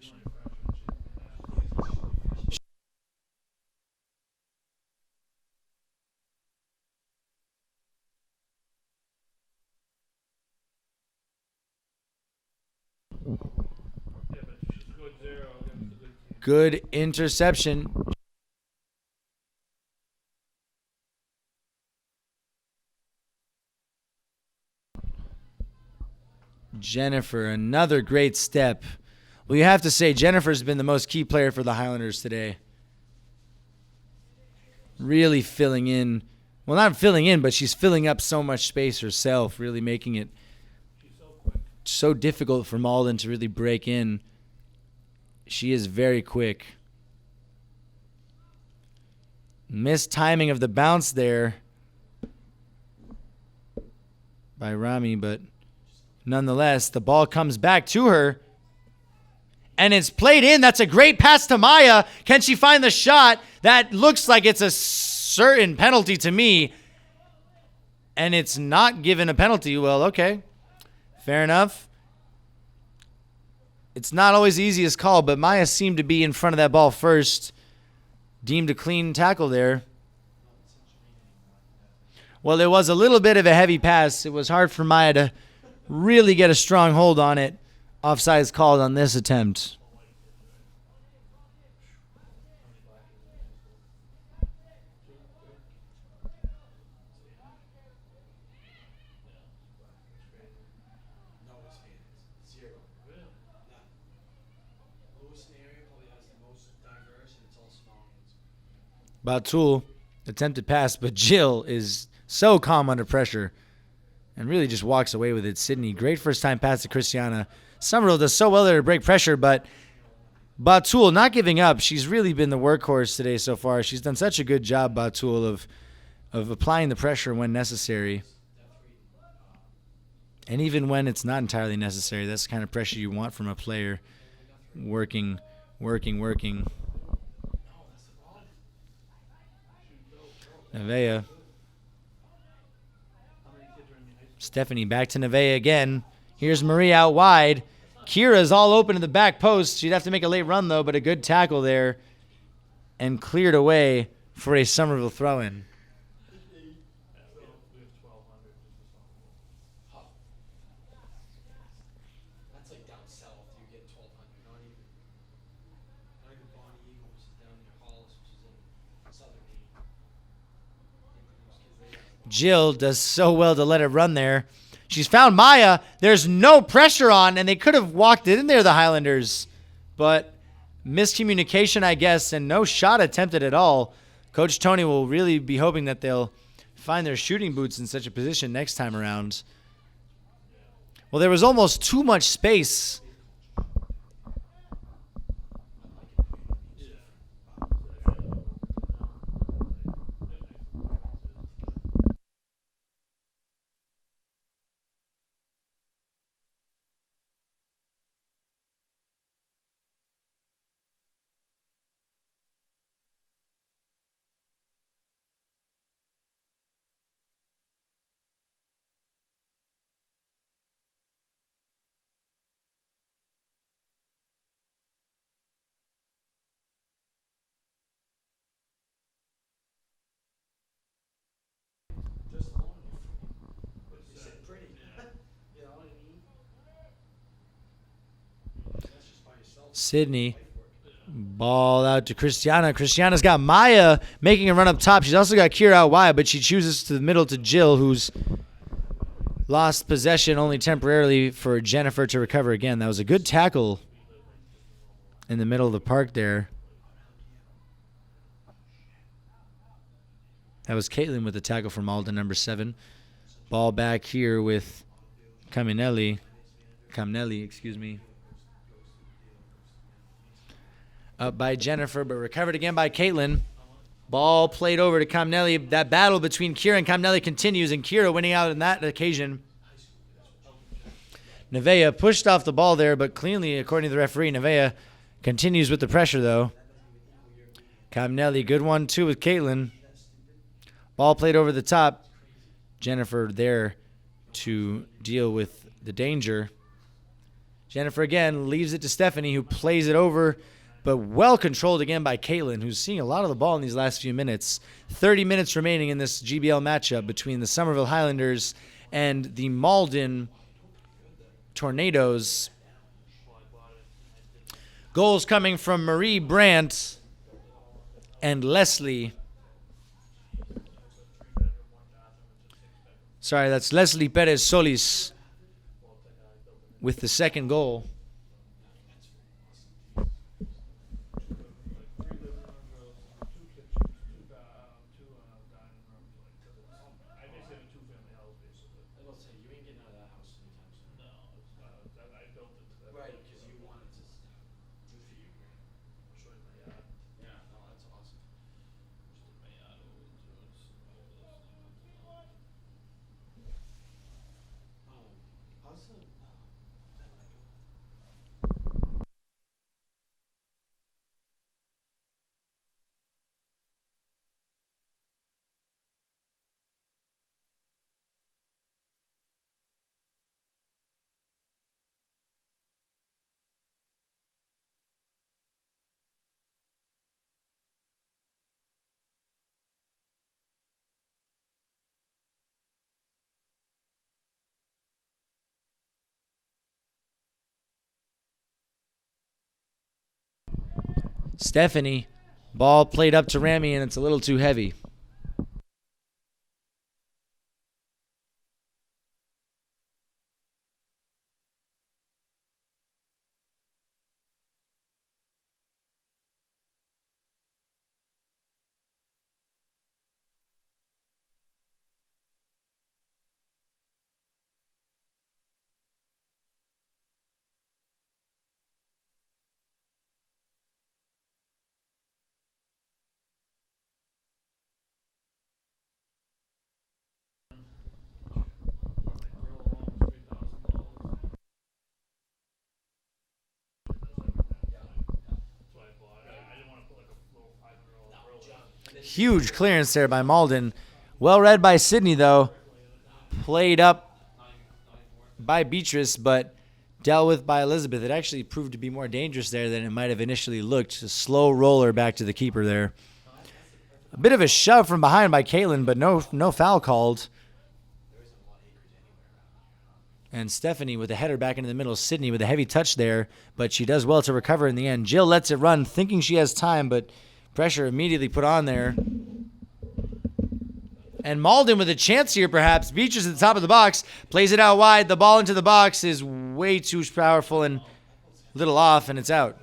She's only a freshman. Yeah, but she's good zero against the good team. Good interception. Jennifer, another great step. Well, you have to say Jennifer's been the most key player for the Highlanders today. Really filling in. Well, not filling in, but she's filling up so much space herself, really making it so difficult for Malden to really break in. She is very quick. Missed timing of the bounce there by Rami, but nonetheless, the ball comes back to her. And it's played in. That's a great pass to Maya. Can she find the shot? That looks like it's a certain penalty to me. And it's not given a penalty. Well, okay. Fair enough. It's not always the easiest call, but Maya seemed to be in front of that ball first. Deemed a clean tackle there. Well, it was a little bit of a heavy pass. It was hard for Maya to really get a strong hold on it. Offsides called on this attempt. Batul attempted pass, but Jill is so calm under pressure and really just walks away with it. Sydney, great first time pass to Christiana. Somerville does so well there to break pressure, but Batul not giving up. She's really been the workhorse today so far. She's done such a good job, Batul, of applying the pressure when necessary. And even when it's not entirely necessary, that's the kind of pressure you want from a player. Working. Nevaeh. Stephanie back to Nevaeh again. Here's Marie out wide. Kira's all open in the back post. She'd have to make a late run, though, but a good tackle there. And cleared away for a Somerville throw-in. That's like down south. You get 1,200. Not even Bonnie Eagle, which is down near Hollis, which is in southern Maine. Jill does so well to let it run there. She's found Maya. There's no pressure on, and they could have walked it in there, the Highlanders. But miscommunication, I guess, and no shot attempted at all. Coach Tony will really be hoping that they'll find their shooting boots in such a position next time around. Well, there was almost too much space. Sydney. Ball out to Christiana. Christiana's got Maya making a run up top. She's also got Kira out wide, but she chooses to the middle to Jill, who's lost possession only temporarily for Jennifer to recover again. That was a good tackle in the middle of the park there. That was Caitlin with the tackle for Malden, number 7. Ball back here with Camnelli, excuse me. Up by Jennifer, but recovered again by Caitlin. Ball played over to Camnelli. That battle between Kira and Camnelli continues, and Kira winning out on that occasion. Nevaeh pushed off the ball there, but cleanly, according to the referee, Nevaeh continues with the pressure, though. Camnelli, good one, too, with Caitlin. Ball played over the top. Jennifer there to deal with the danger. Jennifer again leaves it to Stephanie, who plays it over, but well controlled again by Caitlin, who's seeing a lot of the ball in these last few minutes. 30 minutes remaining in this GBL matchup between the Somerville Highlanders and the Malden Tornadoes. Goals coming from Marie Brandt and Leslie. Sorry, that's Leslie Perez Solis with the second goal. Stephanie, ball played up to Rami, and it's a little too heavy. Huge clearance there by Malden. Well read by Sydney, though. Played up by Beatrice, but dealt with by Elizabeth. It actually proved to be more dangerous there than it might have initially looked. A slow roller back to the keeper there. A bit of a shove from behind by Caitlin, but no foul called. And Stephanie with a header back into the middle. Sydney with a heavy touch there, but she does well to recover in the end. Jill lets it run, thinking she has time, but pressure immediately put on there. And Malden with a chance here, perhaps. Beatrice at the top of the box. Plays it out wide. The ball into the box is way too powerful and a little off, and it's out.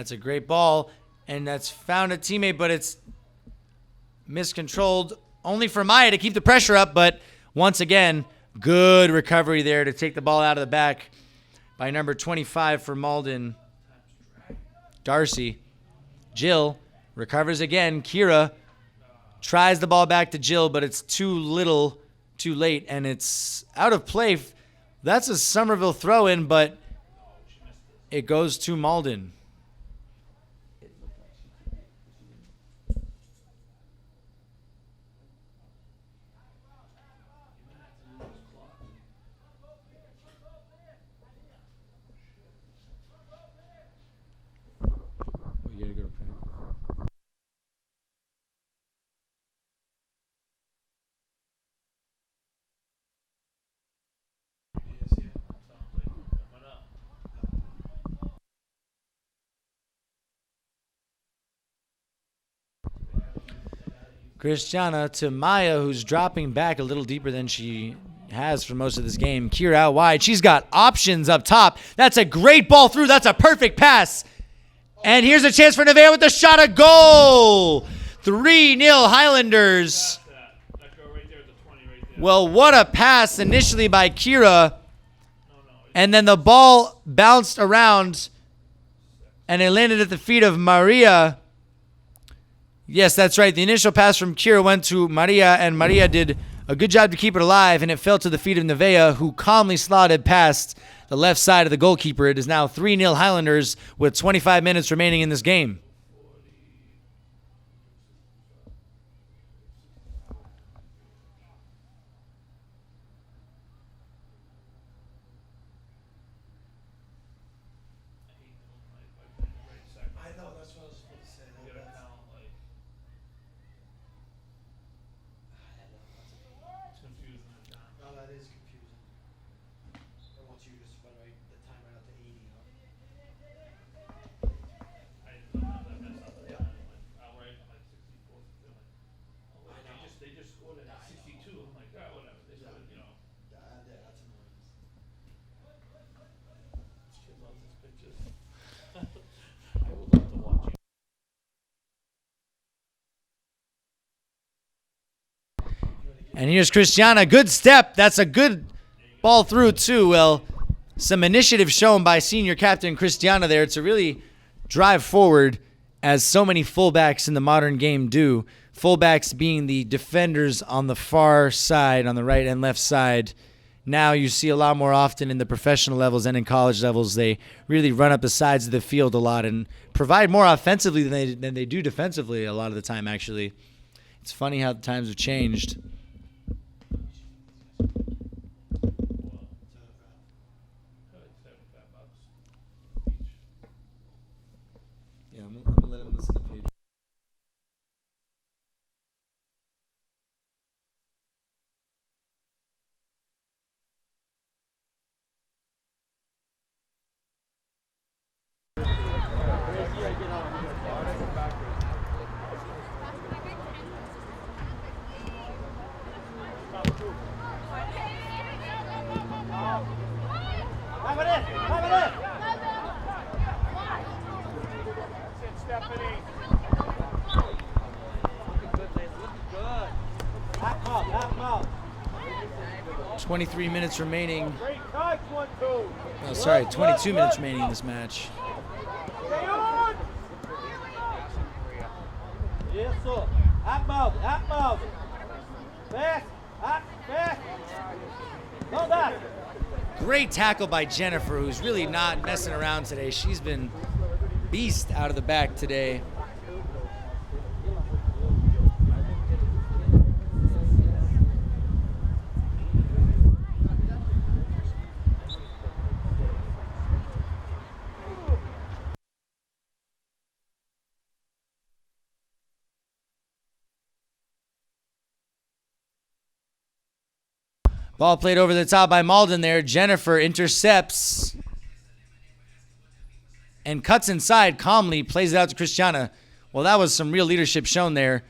That's a great ball, and that's found a teammate, but it's miscontrolled. Only for Maya to keep the pressure up, but once again, good recovery there to take the ball out of the back by number 25 for Malden. Darcy. Jill recovers again. Kira tries the ball back to Jill, but it's too little, too late, and it's out of play. That's a Somerville throw-in, but it goes to Malden. Christiana to Maya, who's dropping back a little deeper than she has for most of this game. Kira out wide. She's got options up top. That's a great ball through. That's a perfect pass. And here's a chance for Nevaeh with the shot of goal. 3-0 Highlanders. Well, what a pass initially by Kira. And then the ball bounced around and it landed at the feet of Maria. Yes, that's right. The initial pass from Kira went to Maria, and Maria did a good job to keep it alive, and it fell to the feet of Nevaeh, who calmly slotted past the left side of the goalkeeper. It is now 3-0 Highlanders with 25 minutes remaining in this game. And here's Christiana. Good step. That's a good ball through, too. Well, some initiative shown by senior captain Christiana there to really drive forward, as so many fullbacks in the modern game do. Fullbacks being the defenders on the far side, on the right and left side. Now you see a lot more often in the professional levels and in college levels. They really run up the sides of the field a lot and provide more offensively than they do defensively a lot of the time, actually. It's funny how the times have changed. I'm gonna let him listen to Paige. Stephanie. 23 minutes remaining. Great touch, 1-2. Oh, sorry, 22 minutes remaining in this match. Stay on. Yes, sir. Up, Malden. Fast. Up, fast. Go back. Great tackle by Jennifer, who's really not messing around today. She's been beast out of the back today. Ball played over the top by Malden there. Jennifer intercepts and cuts inside calmly, plays it out to Christiana. Well, that was some real leadership shown there.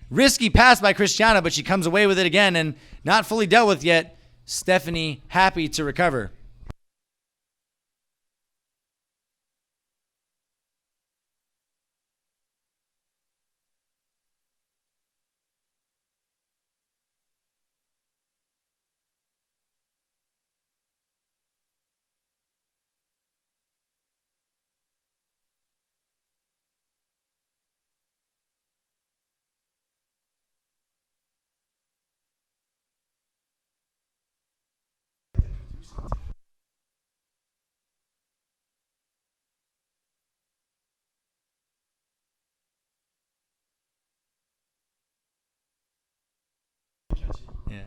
Risky pass by Christiana, but she comes away with it again and not fully dealt with yet. Stephanie happy to recover. Yeah.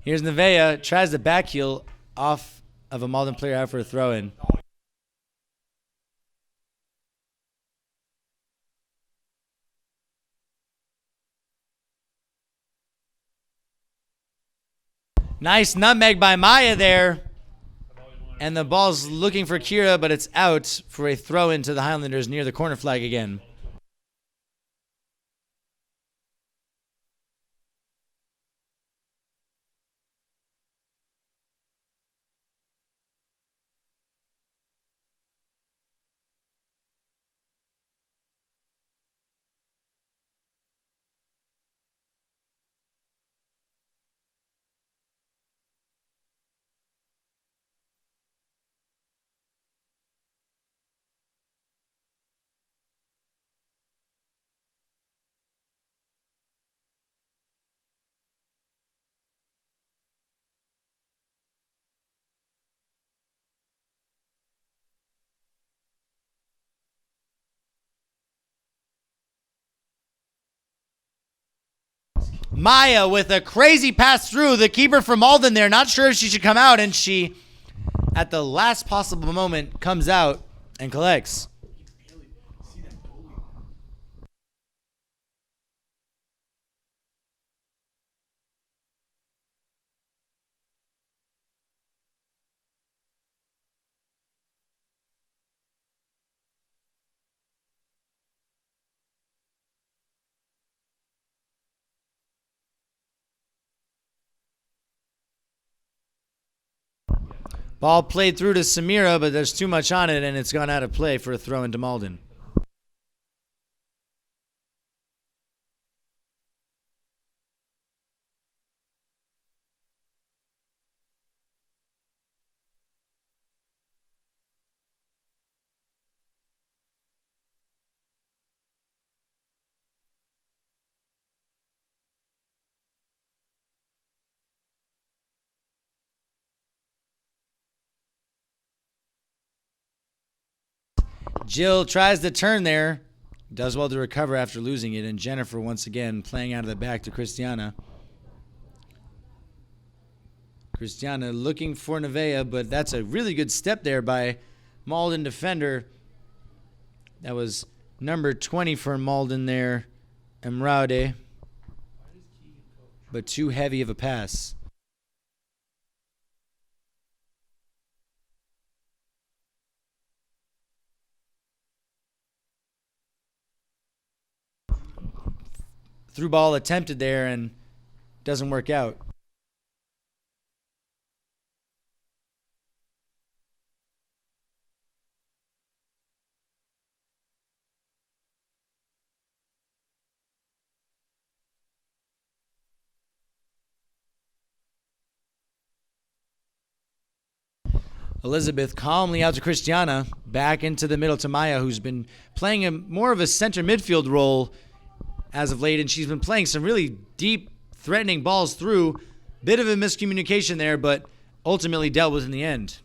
Here's Nevaeh, tries the back heel off of a Malden player out for a throw-in. Nice nutmeg by Maya there. And the ball's looking for Kira, but it's out for a throw-in to the Highlanders near the corner flag again. Maya with a crazy pass through. The keeper from Malden there, not sure if she should come out, and she, at the last possible moment, comes out and collects. Ball played through to Samira, but there's too much on it, and it's gone out of play for a throw into Malden. Jill tries to turn there. Does well to recover after losing it. And Jennifer once again playing out of the back to Christiana. Christiana looking for Nevaeh, but that's a really good step there by Malden defender. That was number 20 for Malden there, Emraude. But too heavy of a pass. Through ball attempted there and doesn't work out. Elizabeth calmly out to Christiana, back into the middle to Maya, who's been playing more of a center midfield role as of late, and she's been playing some really deep, threatening balls through. Bit of a miscommunication there, but ultimately dealt with in the end.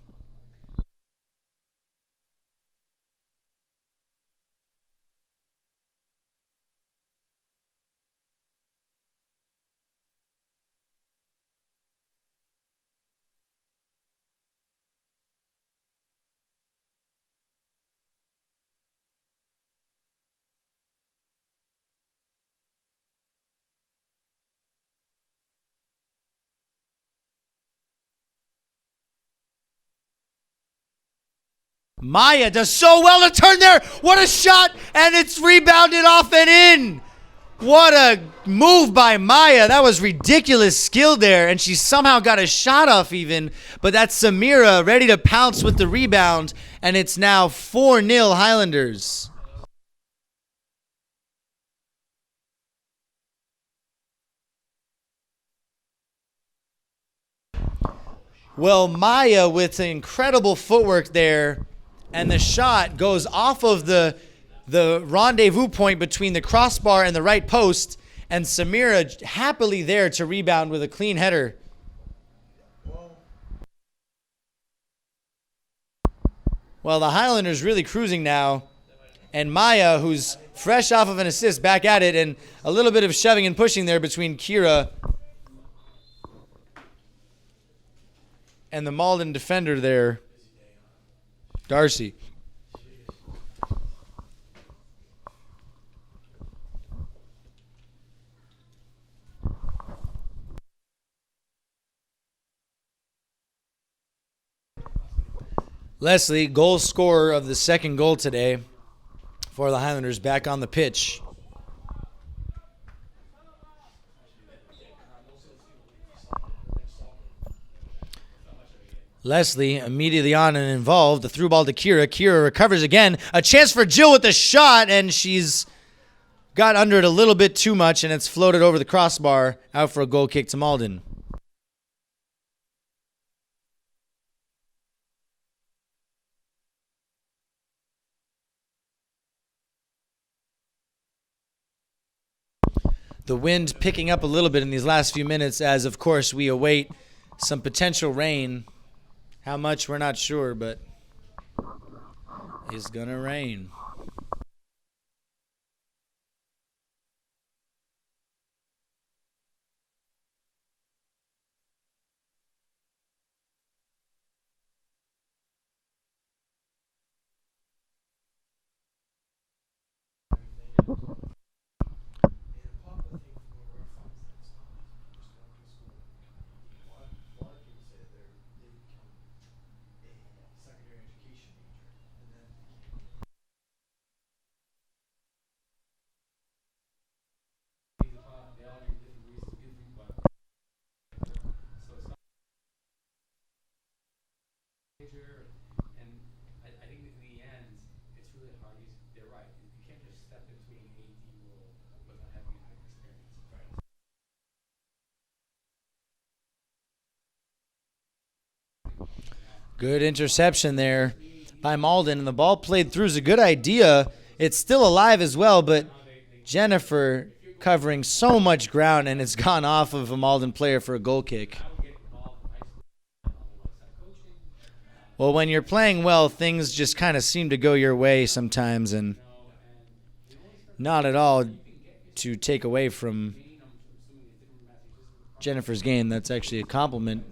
Maya does so well to turn there. What a shot, and it's rebounded off and in. What a move by Maya. That was ridiculous skill there, and she somehow got a shot off even. But that's Samira ready to pounce with the rebound, and it's now 4-0 Highlanders. Well, Maya with incredible footwork there, and the shot goes off of the rendezvous point between the crossbar and the right post, and Samira happily there to rebound with a clean header. Well, the Highlanders really cruising now. And Maya, who's fresh off of an assist, back at it. And a little bit of shoving and pushing there between Kira and the Malden defender there, Darcy. Leslie, goal scorer of the second goal today for the Highlanders, back on the pitch. Leslie immediately on and involved. The through ball to Kira. Kira recovers again. A chance for Jill with the shot, and she's got under it a little bit too much, and it's floated over the crossbar, out for a goal kick to Malden. The wind picking up a little bit in these last few minutes as, of course, we await some potential rain. How much, we're not sure, but it's going to rain. And I think in the end, it's really hard. They're right. You can't just step into an AD role without having that experience. Good interception there by Malden, and the ball played through is a good idea. It's still alive as well, but Jennifer covering so much ground, and it's gone off of a Malden player for a goal kick. Well, when you're playing well, things just kind of seem to go your way sometimes, and not at all to take away from Jennifer's game. That's actually a compliment.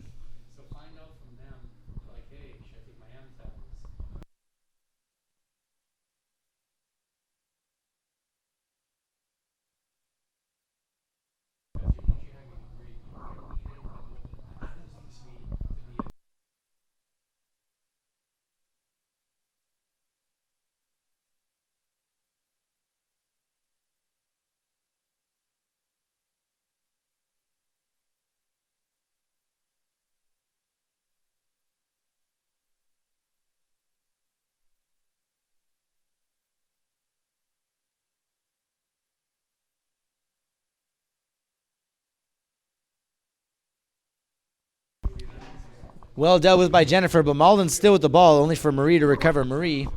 Well dealt with by Jennifer, but Malden's still with the ball, only for Marie to recover. Marie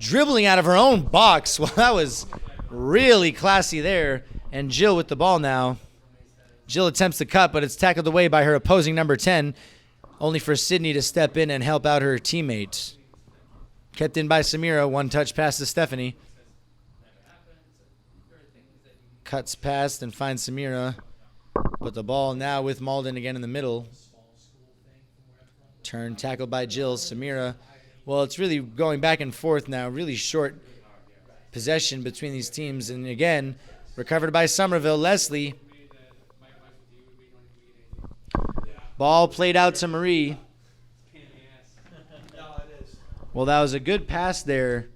dribbling out of her own box. Well, that was really classy there. And Jill with the ball now. Jill attempts to cut, but it's tackled away by her opposing number 10, only for Sydney to step in and help out her teammate. Kept in by Samira, one touch pass to Stephanie. Cuts past and finds Samira. But the ball now with Malden again in the middle. Turn tackled by Jill. Samira. Well, it's really going back and forth now. Really short possession between these teams. And again, recovered by Somerville. Leslie. Ball played out to Marie. Well, that was a good pass there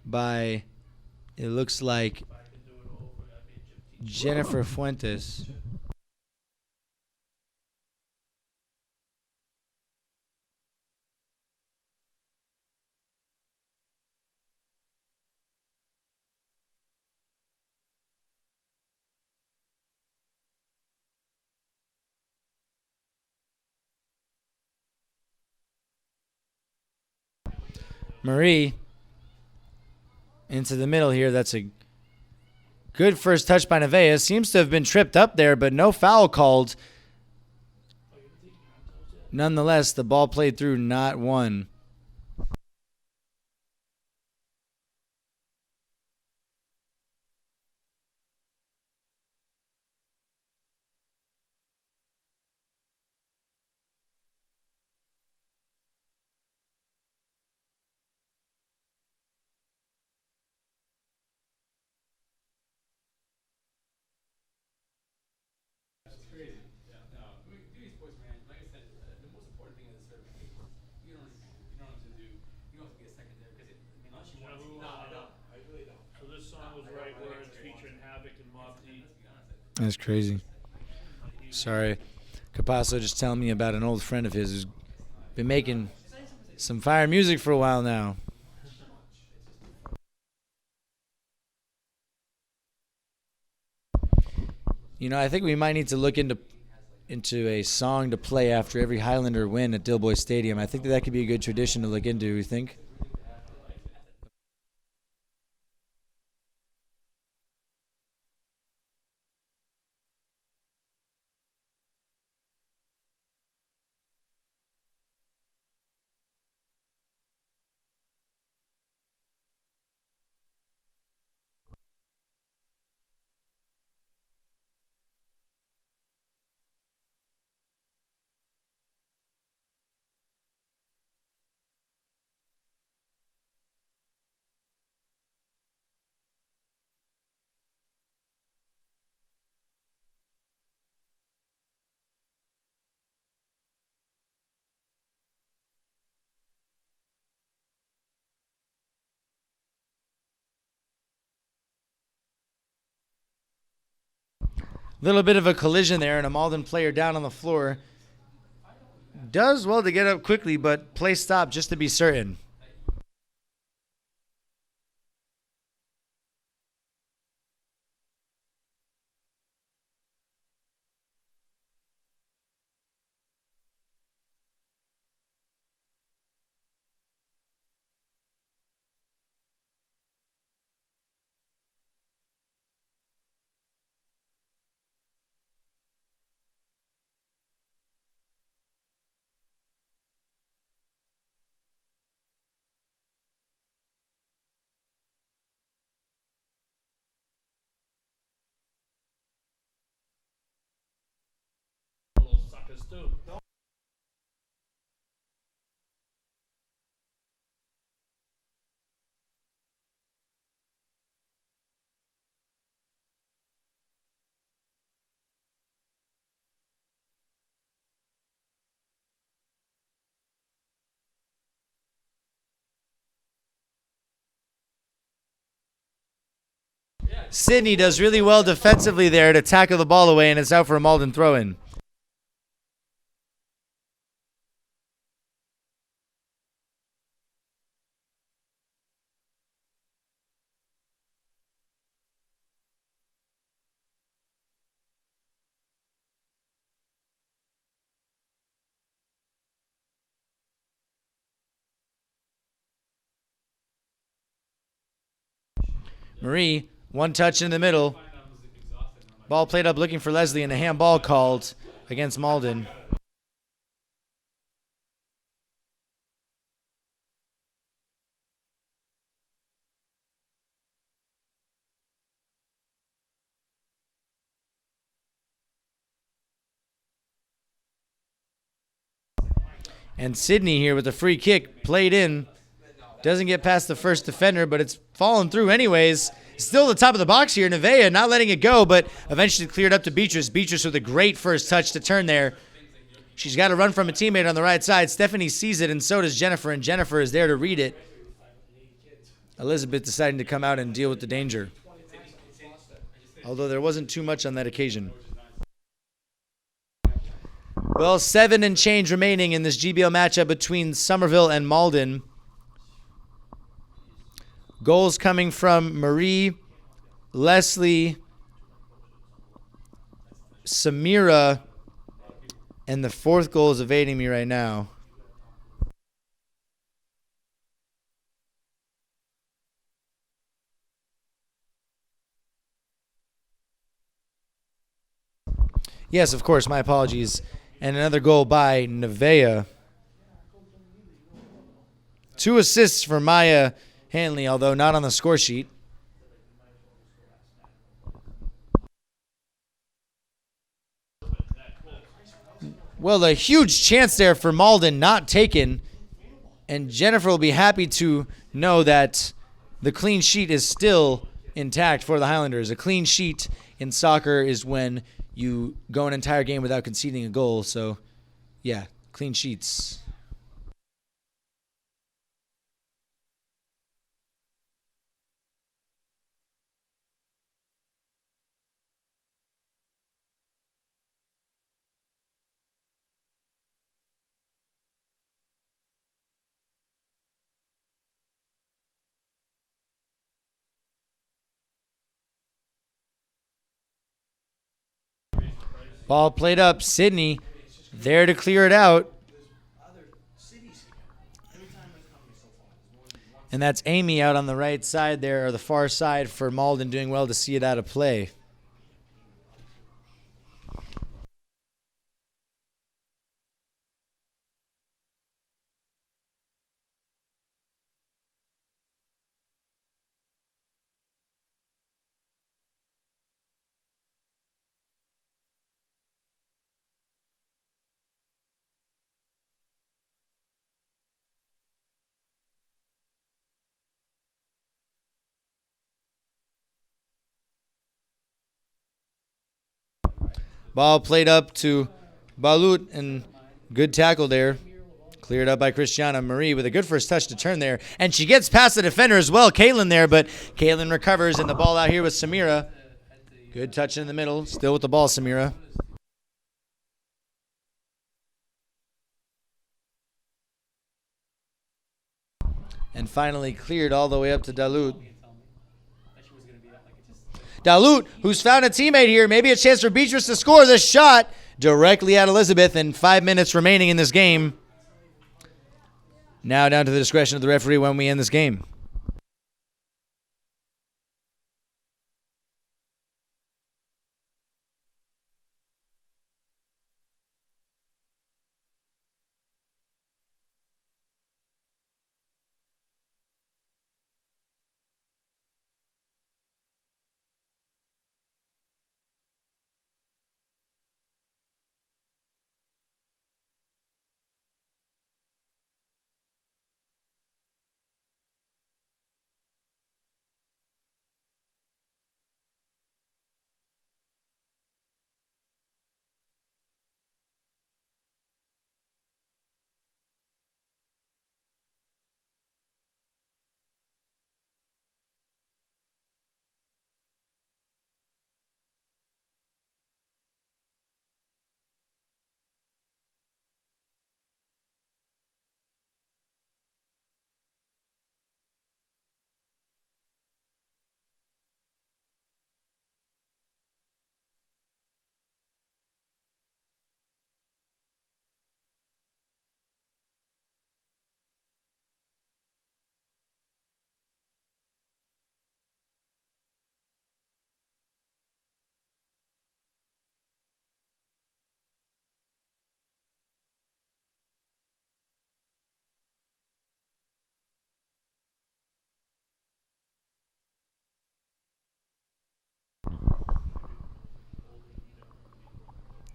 by, it looks like, Jennifer Fuentes. Marie into the middle here. That's a good first touch by Nevaeh. Seems to have been tripped up there, but no foul called. Nonetheless, the ball played through, not one. That's crazy. Yeah. No, I mean, doing sports, man. Like I said, the most important thing is the certification. You don't have to do. You don't have to be a secondary because unless you want to. No, I don't. I really don't. So this song was right where it's featuring Havoc and Mob Deep. Let's be honest. That's crazy. Sorry. Capasso just telling me about an old friend of his who's been making some fire music for a while now. You know, I think we might need to look into a song to play after every Highlander win at Dilboy Stadium. I think that could be a good tradition to look into, you think? Little bit of a collision there, and a Malden player down on the floor. Does well to get up quickly, but play stop just to be certain. Little suckers too. Sydney does really well defensively there to tackle the ball away, and it's out for a Malden throw-in. Marie, one touch in the middle. Ball played up looking for Leslie, and a handball called against Malden. And Sydney here with a free kick, played in. Doesn't get past the first defender, but it's fallen through anyways. Still the top of the box here. Nevaeh not letting it go, but eventually cleared up to Beatrice. Beatrice with a great first touch to turn there. She's got to run from a teammate on the right side. Stephanie sees it, and so does Jennifer, and Jennifer is there to read it. Elizabeth deciding to come out and deal with the danger, although there wasn't too much on that occasion. Well, 7 and change remaining in this GBL matchup between Somerville and Malden. Goals coming from Marie, Leslie, Samira, and the fourth goal is evading me right now. Yes, of course, my apologies. And another goal by Nevaeh. 2 assists for Maya Hanley, although not on the score sheet. Well, a huge chance there for Malden, not taken. And Jennifer will be happy to know that the clean sheet is still intact for the Highlanders. A clean sheet in soccer is when you go an entire game without conceding a goal. So, yeah, clean sheets. Ball played up. Sydney there to clear it out. And that's Amy out on the right side there, or the far side for Malden, doing well to see it out of play. Ball played up to Balut, and good tackle there. Cleared up by Christiana Marie with a good first touch to turn there. And she gets past the defender as well, Caitlin there, but Caitlin recovers, and the ball out here with Samira. Good touch in the middle. Still with the ball, Samira. And finally cleared all the way up to Dalut. Dalut, who's found a teammate here. Maybe a chance for Beatrice to score. This shot directly at Elizabeth, and 5 minutes remaining in this game. Now down to the discretion of the referee when we end this game.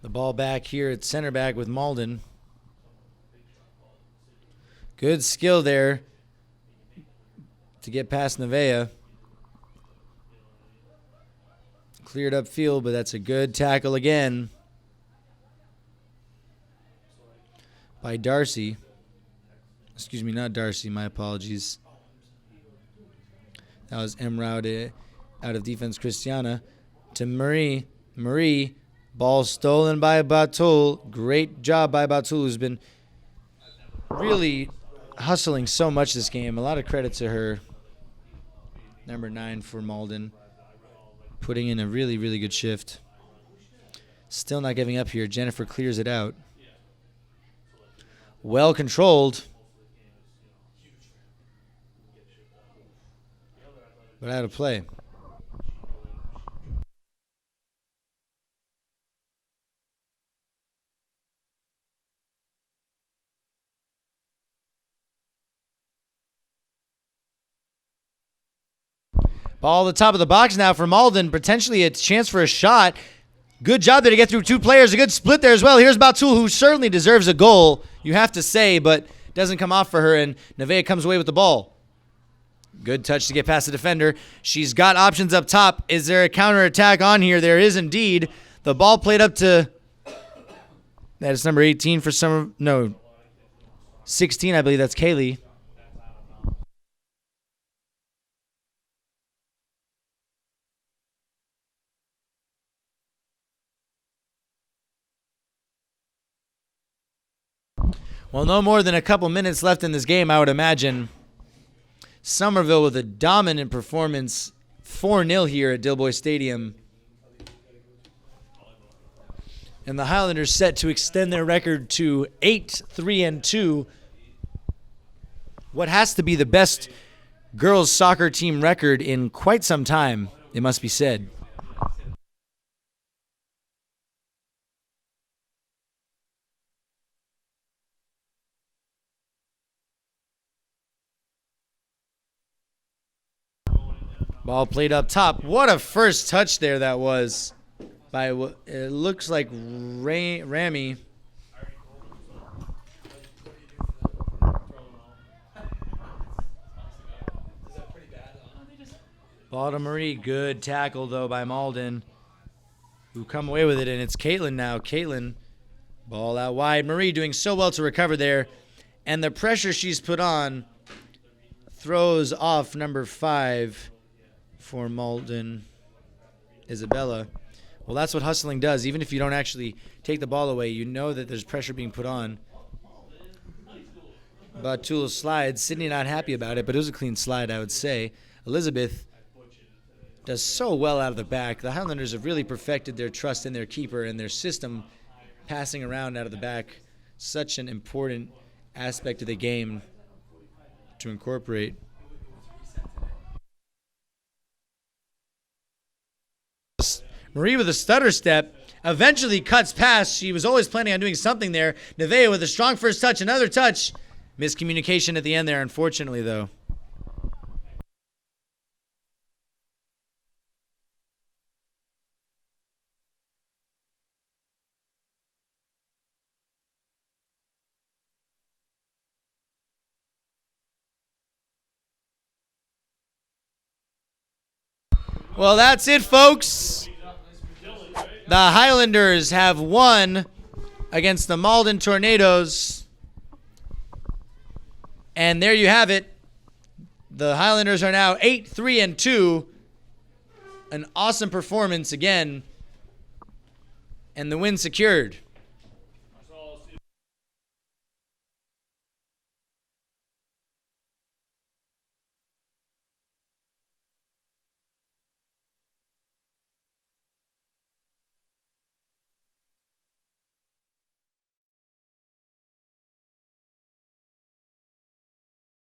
The ball back here at center back with Malden. Good skill there to get past Nevaeh. Cleared up field, but that's a good tackle again by Darcy. Excuse me, not Darcy, my apologies. That was Emraude out of defense, Christiana. To Marie. Marie, ball stolen by Batul. Great job by Batul, who's been really hustling so much this game. A lot of credit to her. Number 9 for Malden. Putting in a really, really good shift. Still not giving up here. Jennifer clears it out. Well controlled. But out of play. Ball at the top of the box now for Malden. Potentially a chance for a shot. Good job there to get through two players. A good split there as well. Here's Batul, who certainly deserves a goal, you have to say, but doesn't come off for her, and Nevaeh comes away with the ball. Good touch to get past the defender. She's got options up top. Is there a counterattack on here? There is indeed. The ball played up to... That is number 18 for some... No, 16, I believe. That's Kaylee. Well, no more than a couple minutes left in this game, I would imagine. Somerville with a dominant performance, 4-0 here at Dilboy Stadium. And the Highlanders set to extend their record to 8-3-2. What has to be the best girls soccer team record in quite some time, it must be said. Ball played up top. What a first touch there that was by what it looks like Rami. Ball to Marie. Good tackle, though, by Malden, who come away with it, and it's Caitlin now. Caitlin, ball out wide. Marie doing so well to recover there, and the pressure she's put on throws off number 5 for Malden, Isabella. Well, that's what hustling does. Even if you don't actually take the ball away, you know that there's pressure being put on. Batul slides. Sydney not happy about it, but it was a clean slide, I would say. Elizabeth does so well out of the back. The Highlanders have really perfected their trust in their keeper and their system passing around out of the back. Such an important aspect of the game to incorporate. Marie with a stutter step eventually cuts past. She was always planning on doing something there. Nevaeh with a strong first touch, another touch. Miscommunication at the end there, unfortunately, though. Well, that's it, folks. The Highlanders have won against the Malden Tornadoes. And there you have it. The Highlanders are now 8-3-2. An awesome performance again. And the win secured.